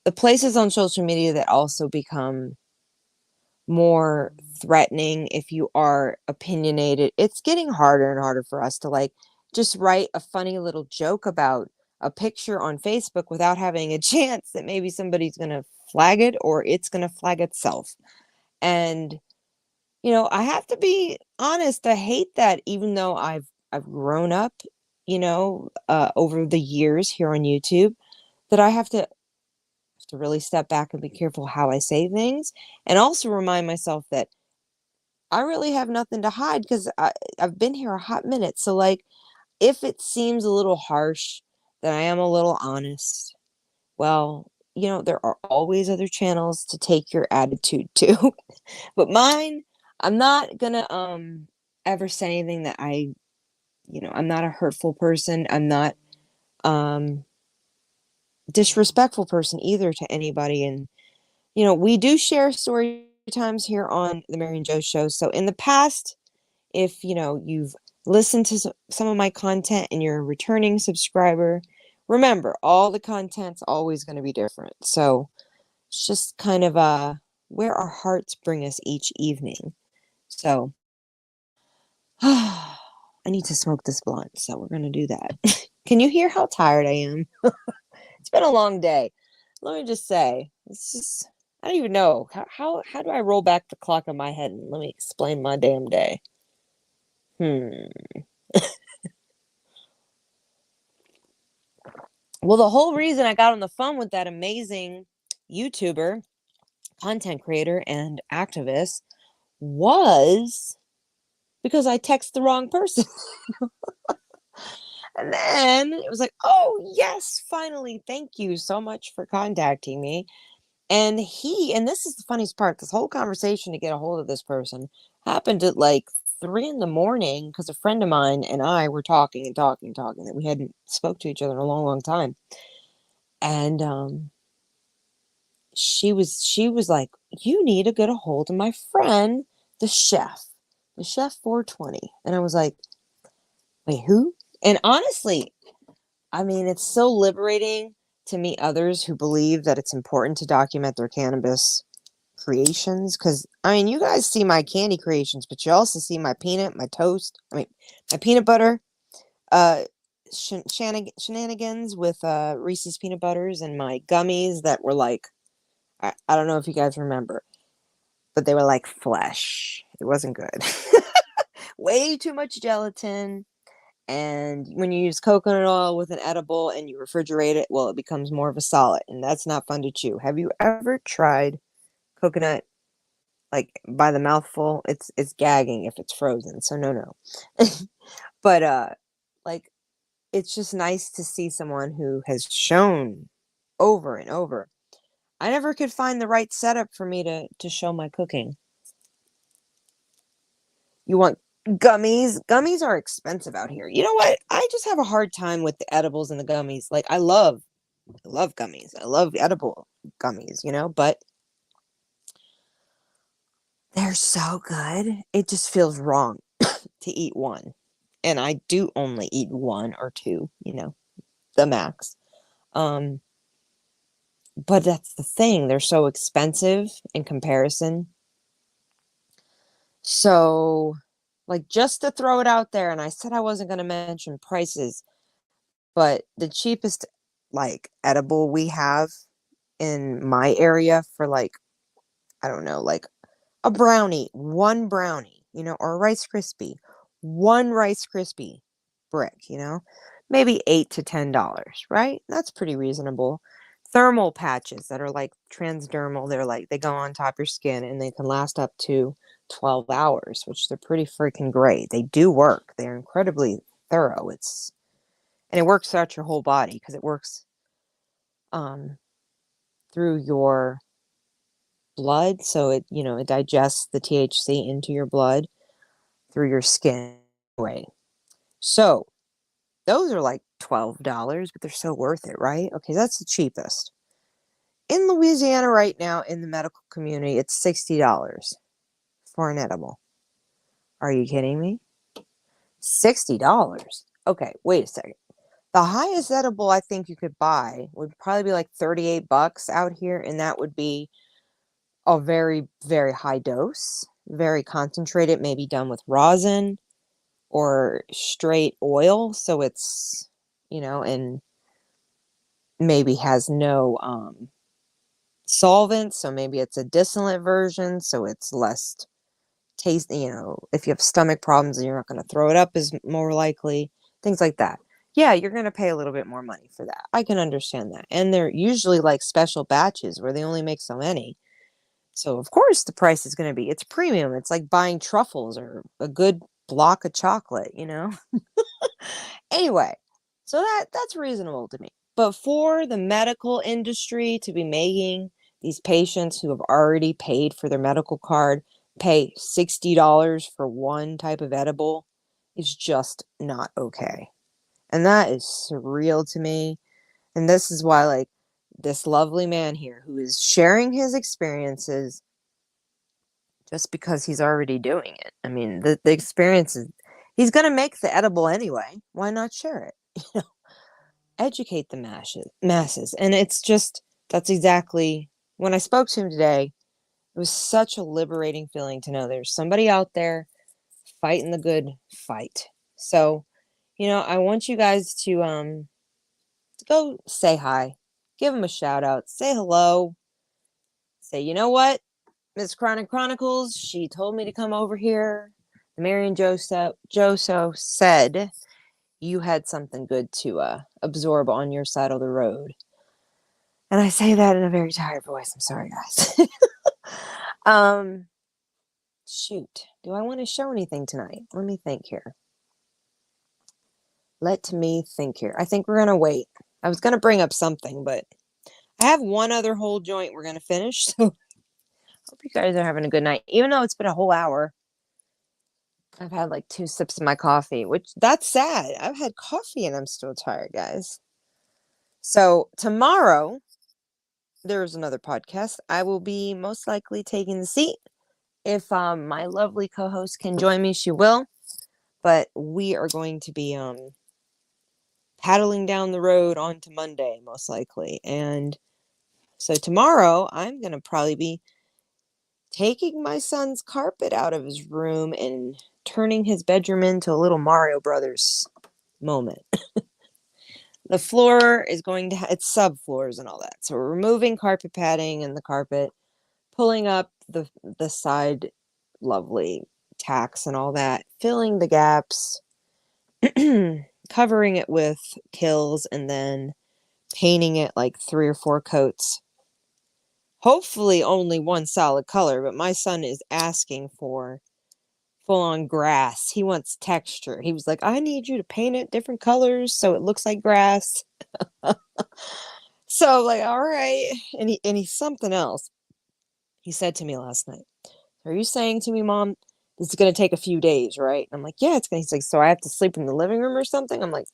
the places on social media that also become more threatening if you are opinionated. It's getting harder and harder for us to just write a funny little joke about a picture on Facebook without having a chance that maybe somebody's going to flag it or it's going to flag itself. And I have to be honest, I hate that, even though I've grown up, over the years here on YouTube, that I have to really step back and be careful how I say things, and also remind myself that I really have nothing to hide because I've been here a hot minute. So, if it seems a little harsh, then I am a little honest. Well, there are always other channels to take your attitude to. But mine, I'm not gonna ever say anything that I'm not a hurtful person. I'm not disrespectful person either to anybody. And we do share story times here on the Mary and Joe show. So in the past, if you've listened to some of my content and you're a returning subscriber, remember, all the content's always going to be different. So it's just kind of where our hearts bring us each evening. So I need to smoke this blunt, so we're going to do that. Can you hear how tired I am? It's been a long day. Let me just say, it's just, I don't even know. How do I roll back the clock in my head and let me explain my damn day? Well, the whole reason I got on the phone with that amazing YouTuber, content creator, and activist was because I texted the wrong person. And then it was like, oh, yes, finally, thank you so much for contacting me. And this is the funniest part, this whole conversation to get a hold of this person happened at 3 a.m. because a friend of mine and I were talking and talking, that we hadn't spoke to each other in a long, long time. And she was like, you need to get a hold of my friend, the chef 420. And I was like, wait, who? And honestly, I mean, it's so liberating to meet others who believe that it's important to document their cannabis creations. Because, I mean, you guys see my candy creations, but you also see my peanut, my toast, my peanut butter, shenanigans with Reese's peanut butters, and my gummies that were I don't know if you guys remember, but they were like flesh. It wasn't good. Way too much gelatin. And when you use coconut oil with an edible and you refrigerate it, well, it becomes more of a solid, and that's not fun to chew. Have you ever tried coconut by the mouthful? It's gagging if it's frozen, so no. But like it's just nice to see someone who has shown over and over. I never could find the right setup for me to show my cooking. You want gummies? Gummies are expensive out here. You know what? I just have a hard time with the edibles and the gummies. I love gummies. I love edible gummies, but they're so good. It just feels wrong to eat one. And I do only eat one or two, the max. But that's the thing. They're so expensive in comparison. So, just to throw it out there, and I said I wasn't going to mention prices, but the cheapest, edible we have in my area for, I don't know, a brownie, one brownie, or a Rice Krispie, one Rice Krispie brick, maybe $8 to $10, right? That's pretty reasonable. Thermal patches that are transdermal, they go on top of your skin and they can last up to 12 hours, which they're pretty freaking great. They do work. They're incredibly thorough. And it works throughout your whole body because it works through your blood, so it digests the THC into your blood through your skin. Anyway, so those are like $12, but they're so worth it, right? Okay, that's the cheapest. In Louisiana right now, in the medical community, it's $60 for an edible. Are you kidding me? $60. Okay, wait a second. The highest edible I think you could buy would probably be like $38 out here, and that would be a very, very high dose, very concentrated, maybe done with rosin or straight oil. So it's, and maybe has no solvent. So maybe it's a distillate version. So it's less taste, if you have stomach problems, you're not going to throw it up as more likely, things like that. Yeah, you're going to pay a little bit more money for that. I can understand that. And they're usually like special batches where they only make so many. So of course the price is going to be, it's premium. It's like buying truffles or a good block of chocolate, Anyway, so that's reasonable to me. But for the medical industry to be making these patients who have already paid for their medical card pay $60 for one type of edible is just not okay. And that is surreal to me. And this is why, like, this lovely man here who is sharing his experiences just because he's already doing it. I mean, the experience is, he's going to make the edible anyway. Why not share it? Educate the masses. And it's just, that's exactly, when I spoke to him today, it was such a liberating feeling to know there's somebody out there fighting the good fight. So, I want you guys to go say hi, give him a shout out, say hello, say, you know what, Miss Chronic Chronicles, she told me to come over here. Marion Joso said you had something good to absorb on your side of the road. And I say that in a very tired voice. I'm sorry, guys. Shoot. Do I want to show anything tonight? Let me think here. I think we're going to wait. I was going to bring up something, but I have one other whole joint we're going to finish. So hope you guys are having a good night. Even though it's been a whole hour, I've had like 2 sips of my coffee, which that's sad. I've had coffee and I'm still tired, guys. So tomorrow, there's another podcast. I will be most likely taking the seat. If my lovely co-host can join me, she will. But we are going to be paddling down the road onto Monday, most likely. And so tomorrow, I'm going to probably be taking my son's carpet out of his room and turning his bedroom into a little Mario Brothers moment. The floor is going to it's subfloors and all that. So we're removing carpet padding and the carpet, pulling up the side lovely tacks and all that, filling the gaps, covering it with Kills, and then painting it like 3 or 4 coats. Hopefully only one solid color, but my son is asking for full-on grass. He wants texture. He was like, I need you to paint it different colors so it looks like grass. So I'm like, all right. And he's something else. He said to me last night, are you saying to me, Mom, this is going to take a few days, right? I'm like, yeah, it's going to. He's like, so I have to sleep in the living room or something? I'm like,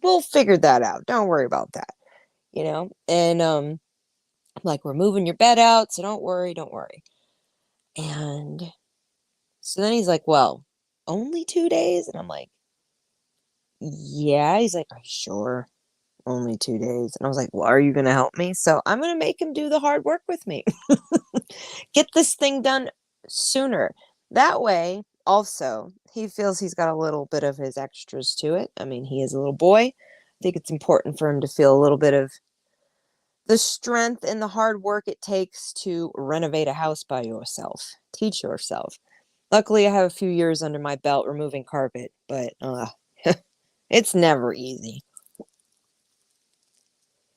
we'll figure that out. Don't worry about that. And I'm like, we're moving your bed out, so don't worry. And so then he's like, well, only 2 days? And I'm like, yeah. He's like, are you sure? Only 2 days. And I was like, well, are you going to help me? So I'm going to make him do the hard work with me. Get this thing done sooner. That way, also, he feels he's got a little bit of his extras to it. I mean, he is a little boy. I think it's important for him to feel a little bit of the strength and the hard work it takes to renovate a house by yourself. Teach yourself. Luckily, I have a few years under my belt removing carpet, but it's never easy.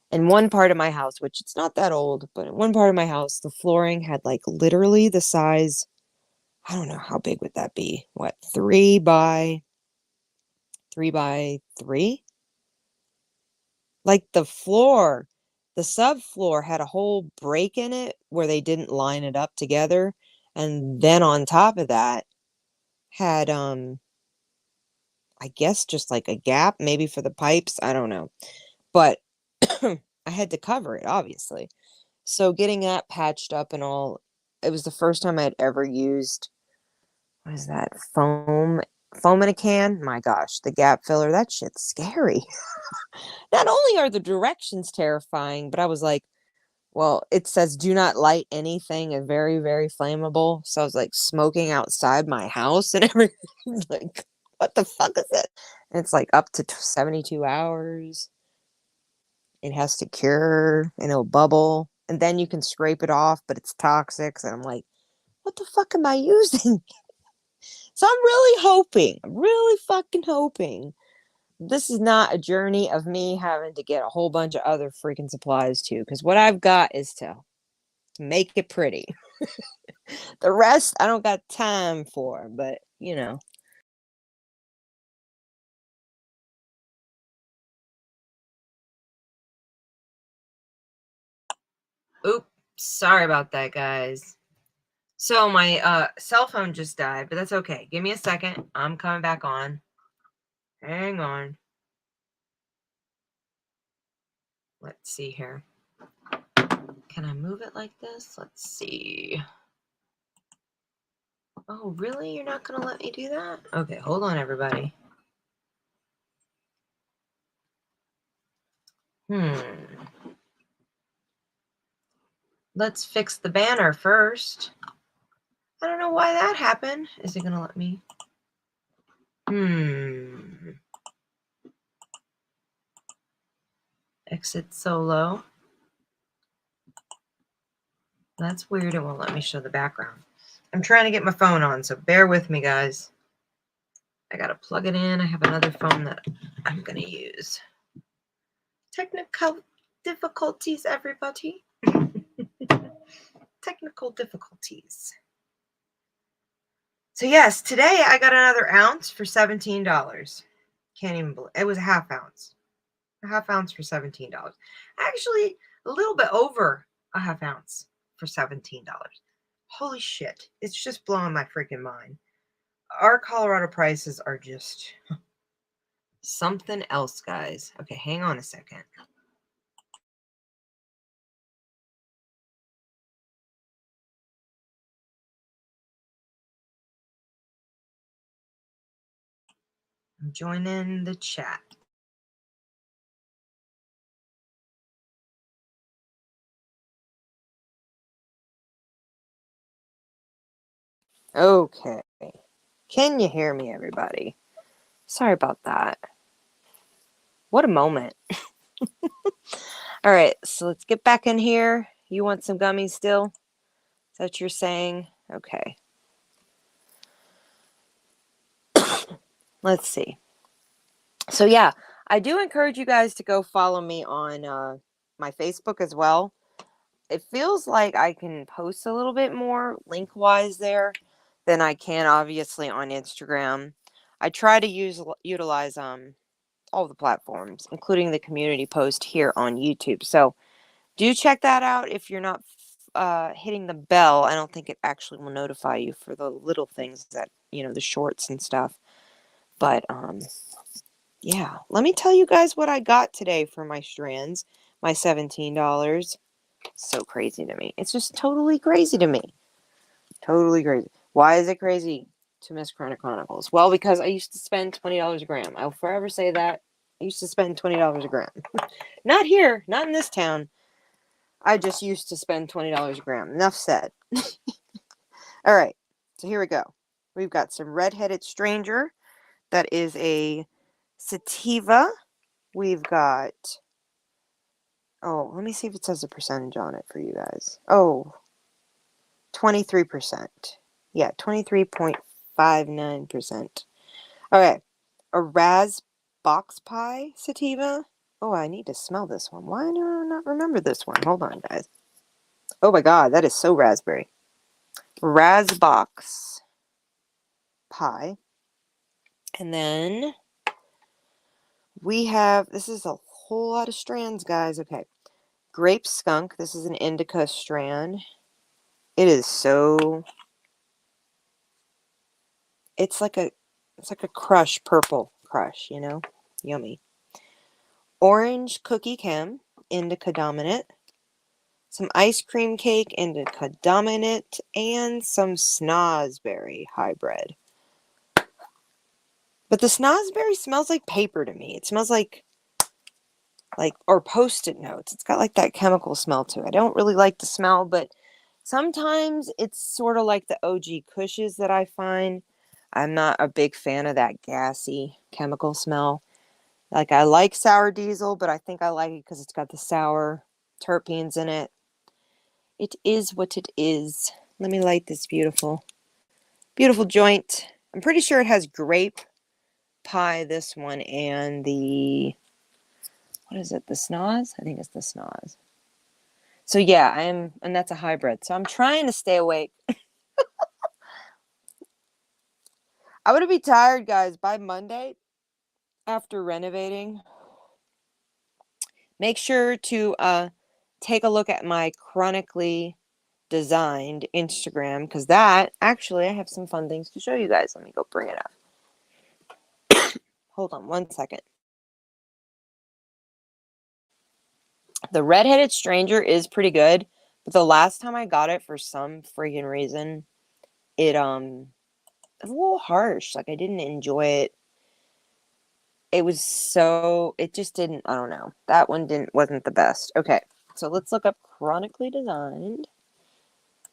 In one part of my house, which it's not that old, but in one part of my house, the flooring had like literally the size, I don't know, how big would that be? What, 3 by 3 by 3? Like the floor, The subfloor had a whole break in it where they didn't line it up together. And then on top of that had, I guess just like a gap, maybe for the pipes. I don't know. But I had to cover it, obviously. So getting that patched up and all, it was the first time I'd ever used, what is that, foam in a can? My gosh, the gap filler, that shit's scary. Not only are the directions terrifying, but I was like, well, it says do not light anything and very, very flammable. So I was like smoking outside my house and everything. Like, what the fuck is it? And it's like up to 72 hours. It has to cure and it'll bubble. And then you can scrape it off, but it's toxic. And I'm like, what the fuck am I using? So I'm really fucking hoping this is not a journey of me having to get a whole bunch of other freaking supplies too. Because what I've got is to make it pretty. The rest I don't got time for, but you know. Oops, sorry about that, guys. So my cell phone just died, but that's okay. Give me a second. I'm coming back on. Hang on. Let's see here. Can I move it like this? Let's see. Oh, really? You're not going to let me do that? Okay, hold on, everybody. Let's fix the banner first. I don't know why that happened. Is it going to let me? Exit solo. That's weird. It won't let me show the background. I'm trying to get my phone on, so bear with me, guys. I got to plug it in. I have another phone that I'm going to use. Technical difficulties, everybody. Technical difficulties. So yes, today I got another ounce for $17. Can't even believe it. Was a half ounce. A half ounce for $17. Actually, a little bit over a half ounce for $17. Holy shit. It's just blowing my freaking mind. Our Colorado prices are just something else, guys. Okay, hang on a second. I'm joining the chat. Okay. Can you hear me, everybody? Sorry about that. What a moment. All right, so let's get back in here. You want some gummies still? Is that what you're saying? Okay. Let's see. So yeah, I do encourage you guys to go follow me on my Facebook as well. It feels like I can post a little bit more link-wise there than I can obviously on Instagram. I try to utilize all the platforms, including the community post here on YouTube. So do check that out. If you're not hitting the bell, I don't think it actually will notify you for the little things that, the shorts and stuff. But yeah, let me tell you guys what I got today for my strands, my $17. So crazy to me. It's just totally crazy to me. Totally crazy. Why is it crazy to Miss Chronic Chronicles? Well, because I used to spend $20 a gram. I'll forever say that. I used to spend $20 a gram. Not here, not in this town. I just used to spend $20 a gram. Enough said. All right, so here we go. We've got some Redheaded Stranger. That is a sativa. We've got, let me see if it says a percentage on it for you guys. 23%. Yeah, 23.59%. Okay, a Raz Box Pie sativa. Oh, I need to smell this one. Why do I not remember this one? Hold on, guys. Oh my god, that is so raspberry. Raz Box Pie. And then we have, this is a whole lot of strands, guys. Okay. Grape Skunk. This is an indica strand. It is so... It's like a crush, purple crush, you know? Yummy. Orange Cookie Chem, indica dominant. Some ice cream cake, indica dominant. And some snozberry hybrid. But the snozberry smells like paper to me. It smells like or post-it notes. It's got like that chemical smell to it. I don't really like the smell, but sometimes it's sort of like the OG Kushes that I find. I'm not a big fan of that gassy chemical smell. Like, I like sour diesel, but I think I like it because it's got the sour terpenes in it. It is what it is. Let me light this beautiful joint. I'm pretty sure it has grape pie, this one, and the... What is it? The Snoz? I think it's the Snoz. So yeah, and that's a hybrid. So I'm trying to stay awake. I'm going to be tired, guys, by Monday after renovating. Make sure to take a look at my chronically designed Instagram, because that, actually, I have some fun things to show you guys. Let me go bring it up. Hold on one second. The Redheaded Stranger is pretty good, but the last time I got it, for some freaking reason, it was a little harsh. Like, I didn't enjoy it. It just didn't, I don't know. That one wasn't the best. Okay, so let's look up Chronically Designed,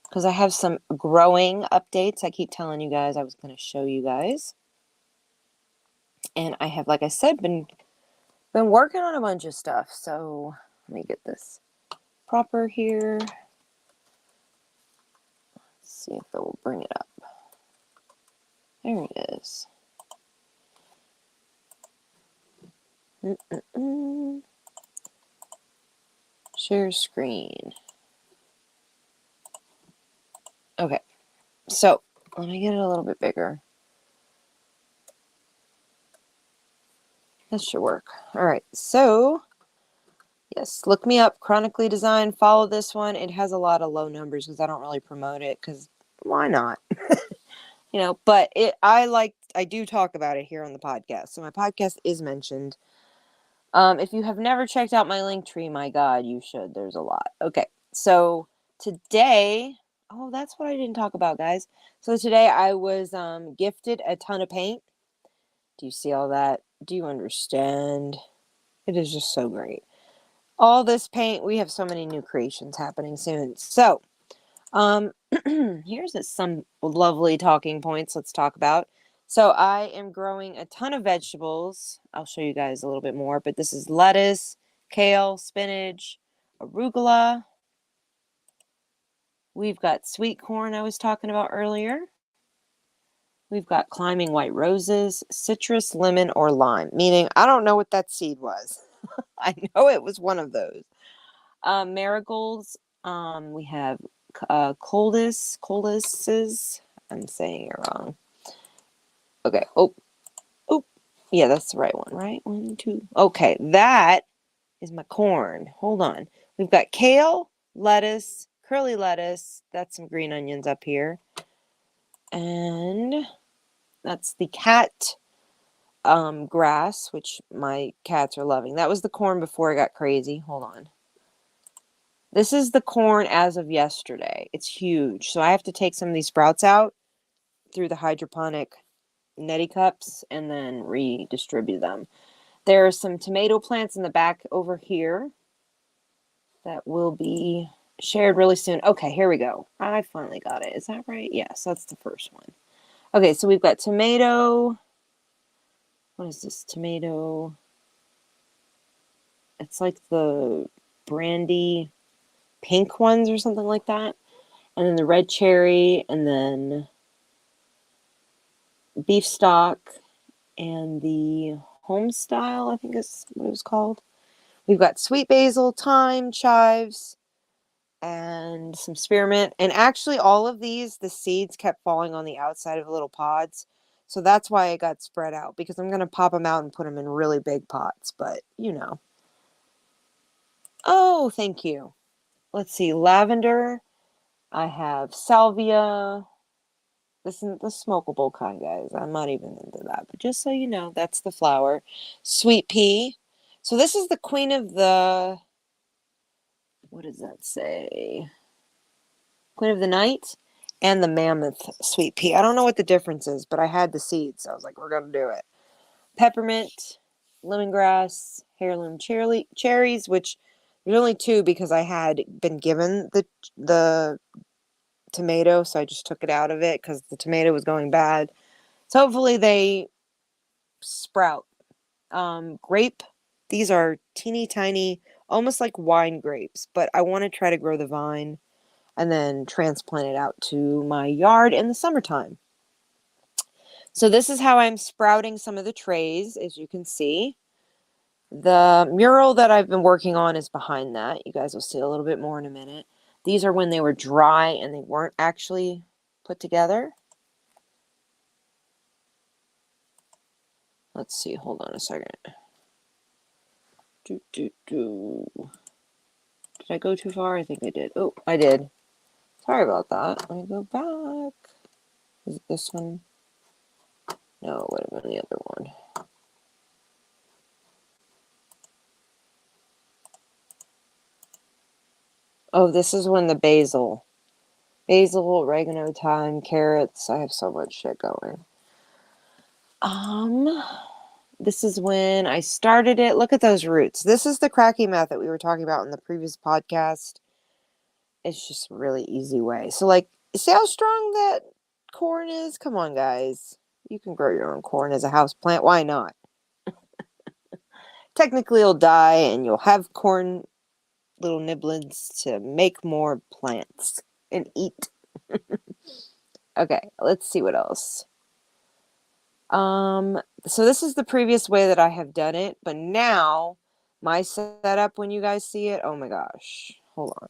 because I have some growing updates. I keep telling you guys I was going to show you guys. And I have, like I said, been working on a bunch of stuff. So let me get this proper here. Let's see if it will bring it up. There it is. Share screen. Okay, so let me get it a little bit bigger. That should work. All right, so yes, look me up, Chronically Designed. Follow this one. It has a lot of low numbers because I don't really promote it, because why not? You know, but I do talk about it here on the podcast. So my podcast is mentioned. If you have never checked out my Linktree, my God, you should. There's a lot. Okay, so today, oh, that's what I didn't talk about, guys. So today I was gifted a ton of paint. Do you see all that? Do you understand? It is just so great. All this paint. We have so many new creations happening soon. So, here's some lovely talking points let's talk about. So I am growing a ton of vegetables. I'll show you guys a little bit more, but this is lettuce, kale, spinach, arugula. We've got sweet corn I was talking about earlier. We've got climbing white roses, citrus, lemon, or lime, meaning I don't know what that seed was. I know it was one of those. Marigolds. We have coldises. I'm saying it wrong. Okay. Oh. Yeah, that's the right one, right? 1, 2. Okay, that is my corn. Hold on. We've got kale, lettuce, curly lettuce. That's some green onions up here. And that's the cat grass, which my cats are loving. That was the corn before it got crazy. Hold on. This is the corn as of yesterday. It's huge. So I have to take some of these sprouts out through the hydroponic neti cups and then redistribute them. There are some tomato plants in the back over here that will be shared really soon. Okay, here we go. I finally got it. Is that right? Yes, that's the first one. Okay, so we've got tomato. What is this? Tomato. It's like the brandy pink ones or something like that. And then the red cherry, and then beef stock, and the home style, I think is what it was called. We've got sweet basil, thyme, chives, and some spearmint. And actually, all of these, the seeds kept falling on the outside of little pods. So that's why it got spread out, because I'm going to pop them out and put them in really big pots. But, you know. Oh, thank you. Let's see, lavender. I have salvia. This is the smokable kind, guys. I'm not even into that. But just so you know, that's the flower. Sweet pea. So this is the queen of the, what does that say? Queen of the night and the mammoth sweet pea. I don't know what the difference is, but I had the seeds. So I was like, we're going to do it. Peppermint, lemongrass, heirloom cherries, which there's only two because I had been given the tomato, so I just took it out of it because the tomato was going bad. So hopefully they sprout. Grape, these are teeny tiny, almost like wine grapes, but I want to try to grow the vine and then transplant it out to my yard in the summertime. So this is how I'm sprouting some of the trays, as you can see. The mural that I've been working on is behind that. You guys will see a little bit more in a minute. These are when they were dry and they weren't actually put together. Let's see. Hold on a second. Did I go too far? I think I did. Oh, I did. Sorry about that. Let me go back. Is it this one? No, it would have been the other one. Oh, this is when the basil. Basil, oregano, thyme, carrots. I have so much shit going. This is when I started it. Look at those roots. This is the cracky meth that we were talking about in the previous podcast. It's just a really easy way. So, like, see how strong that corn is? Come on, guys. You can grow your own corn as a house plant. Why not? Technically, it'll die and you'll have corn little niblets to make more plants and eat. Okay, let's see what else. So this is the previous way that I have done it, but now my setup, when you guys see it, oh my gosh, hold on.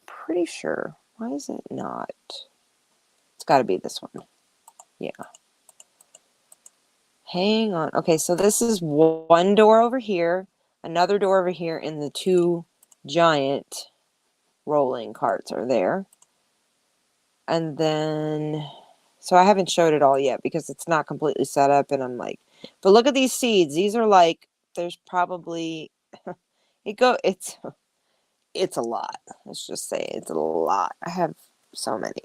Pretty sure. Why is it not? It's got to be this one. Yeah. Hang on. Okay, so this is one door over here, another door over here, and the two giant rolling carts are there. And then, so I haven't showed it all yet because it's not completely set up, and I'm like, but look at these seeds. These are like, there's probably, it's a lot. Let's just say it's a lot. I have so many.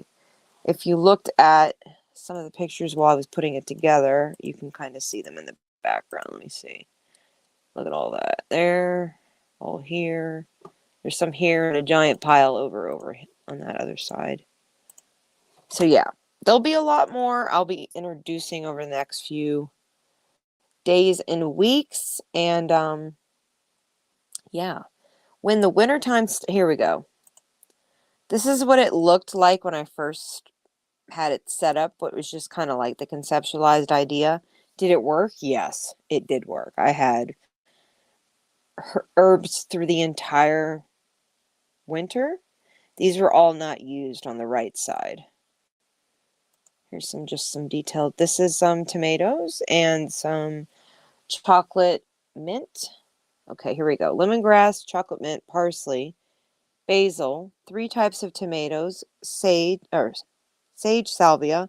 If you looked at some of the pictures while I was putting it together, you can kind of see them in the background. Let me see. Look at all that there, all here. There's some here and a giant pile over on that other side. So yeah, there'll be a lot more I'll be introducing over the next few days and weeks. And yeah, when the wintertime, here we go. This is what it looked like when I first had it set up. What was just kind of like the conceptualized idea. Did it work? Yes, it did work. I had herbs through the entire winter. These were all not used on the right side. Here's just some detailed. This is some tomatoes and some chocolate mint. Okay, here we go. Lemongrass, chocolate mint, parsley, basil, 3 types of tomatoes, sage, salvia,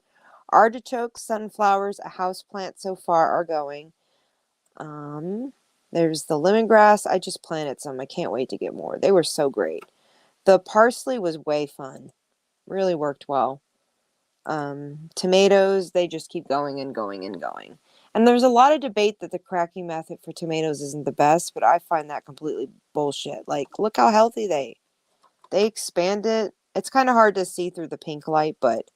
artichokes, sunflowers, a house plant so far are going. There's the lemongrass. I just planted some. I can't wait to get more. They were so great. The parsley was way fun. Really worked well. Tomatoes, they just keep going and going and going. And there's a lot of debate that the cracking method for tomatoes isn't the best, but I find that completely bullshit. Like, look how healthy they expand it. It's kind of hard to see through the pink light, but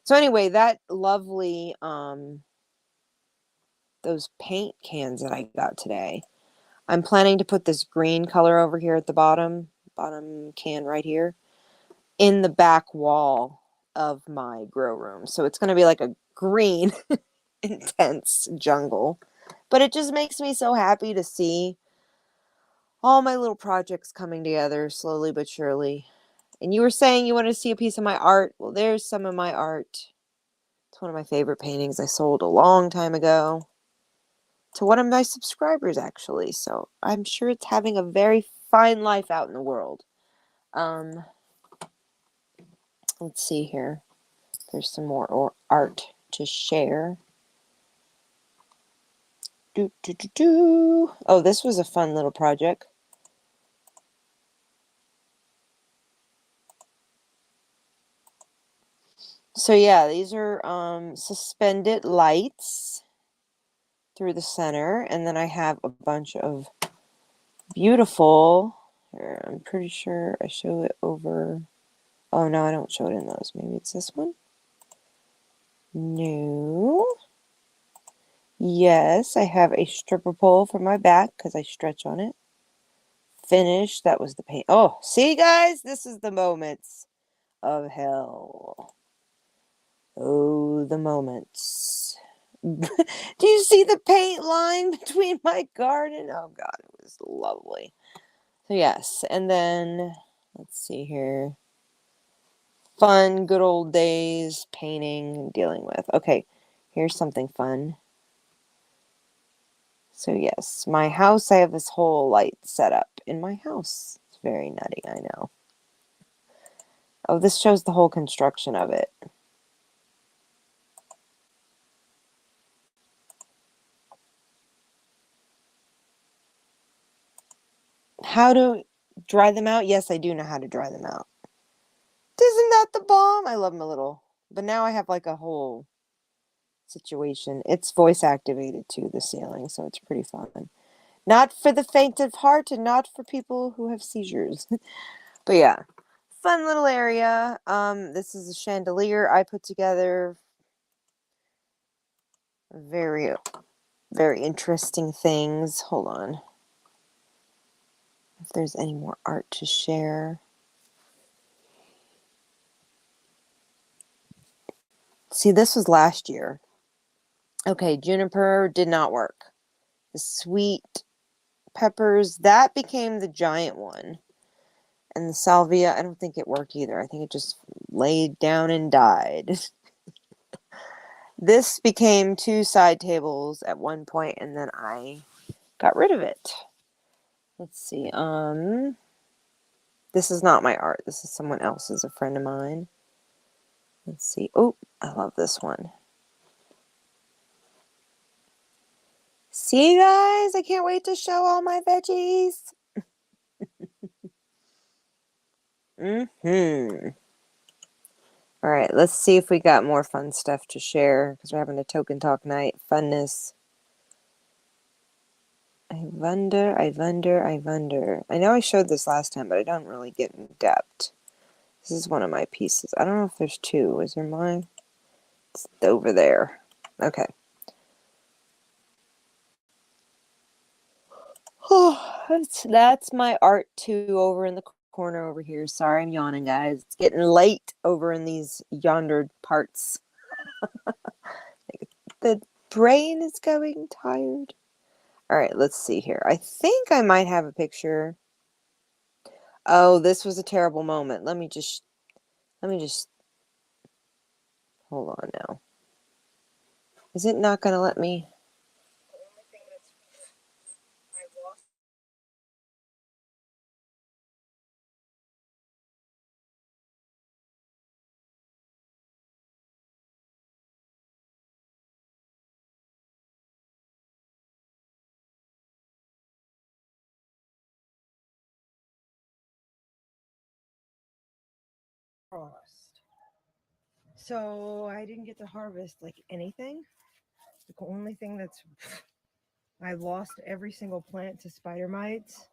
so anyway, that lovely those paint cans that I got today. I'm planning to put this green color over here at the bottom can right here in the back wall of my grow room. So it's going to be like a green intense jungle. But it just makes me so happy to see all my little projects coming together slowly but surely. And you were saying you wanted to see a piece of my art. Well, there's some of my art. It's one of my favorite paintings I sold a long time ago to one of my subscribers, actually. So I'm sure it's having a very find life out in the world. Let's see here. There's some more art to share. Oh, this was a fun little project. So yeah, these are suspended lights through the center, and then I have a bunch of beautiful, here, I'm pretty sure I show it over, oh no, I don't show it in those. Maybe it's this one? No. Yes, I have a stripper pole for my back because I stretch on it. Finished. That was the paint. Oh, see guys, this is the moments of hell. Oh, the moments. Do you see the paint line between my garden? Oh God, it was lovely. So yes, and then let's see here. Fun, good old days, painting and dealing with. Okay, here's something fun. So yes, my house, I have this whole light set up in my house. It's very nutty, I know. Oh, this shows the whole construction of it. How to dry them out? Yes, I do know how to dry them out. Isn't that the bomb? I love them a little. But now I have like a whole situation. It's voice activated too, the ceiling, so it's pretty fun. Not for the faint of heart and not for people who have seizures. But yeah, fun little area. This is a chandelier I put together. Very, very interesting things. Hold on. If there's any more art to share. See, this was last year. Okay, juniper did not work. The sweet peppers, that became the giant one. And the salvia, I don't think it worked either. I think it just laid down and died. This became 2 side tables at one point, and then I got rid of it. Let's see. This is not my art. This is someone else's, a friend of mine. Let's see. Oh, I love this one. See, guys? I can't wait to show all my veggies. All right, let's see if we got more fun stuff to share because we're having a token talk night. Funness. I wonder. I know I showed this last time, but I don't really get in depth. This is one of my pieces. I don't know if there's 2. Is there mine? It's over there. Okay. Oh, that's my art too over in the corner over here. Sorry, I'm yawning, guys. It's getting late over in these yonder parts. The brain is going tired. All right, let's see here. I think I might have a picture. Oh, this was a terrible moment. Let me just hold on now. Is it not going to let me? Frost. So I didn't get to harvest like anything. The only thing that's I lost every single plant to spider mites.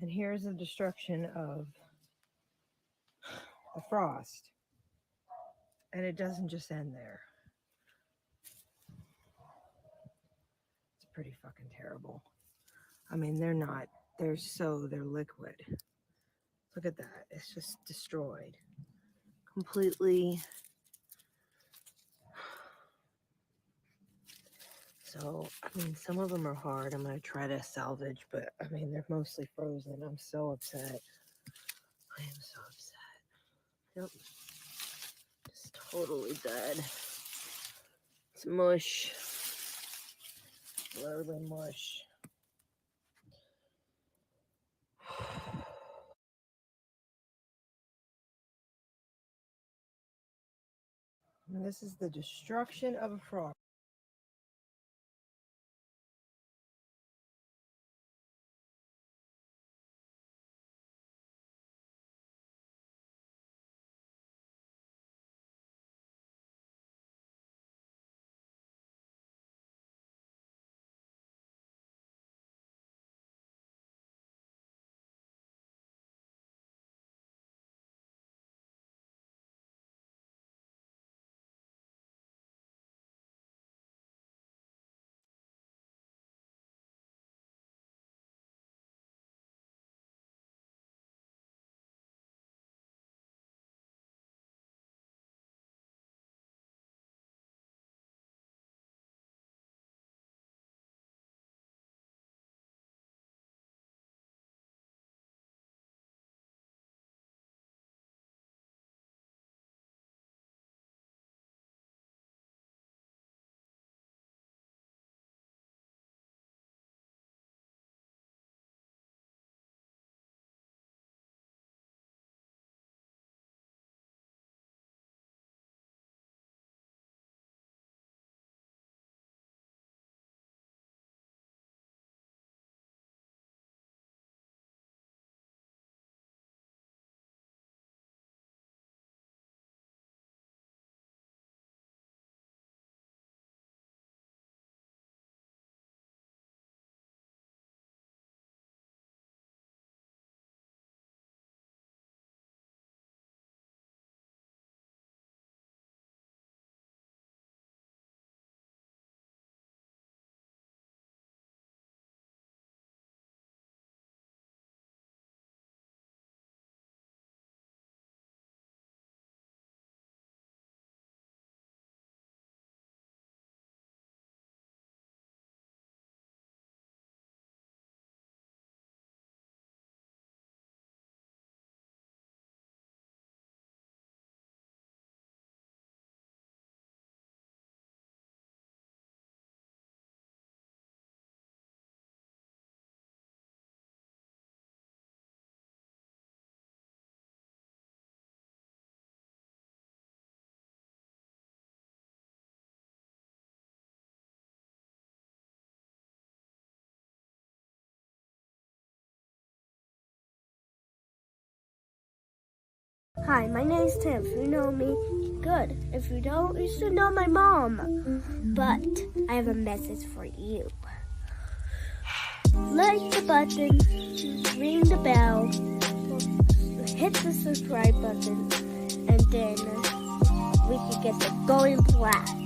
And here's the destruction of the frost. And it doesn't just end there. It's pretty fucking terrible. I mean, they're liquid. Look at that. It's just destroyed. Completely. So, I mean, some of them are hard. I'm going to try to salvage, but I mean, they're mostly frozen. I'm so upset. I am so upset. Yep. Just totally dead. It's mush. Literally mush. And this is the destruction of a frog. Hi, my name is Tim. If you know me, good. If you don't, you should know my mom. But I have a message for you. Like the button, ring the bell, hit the subscribe button, and then we can get the golden plaque.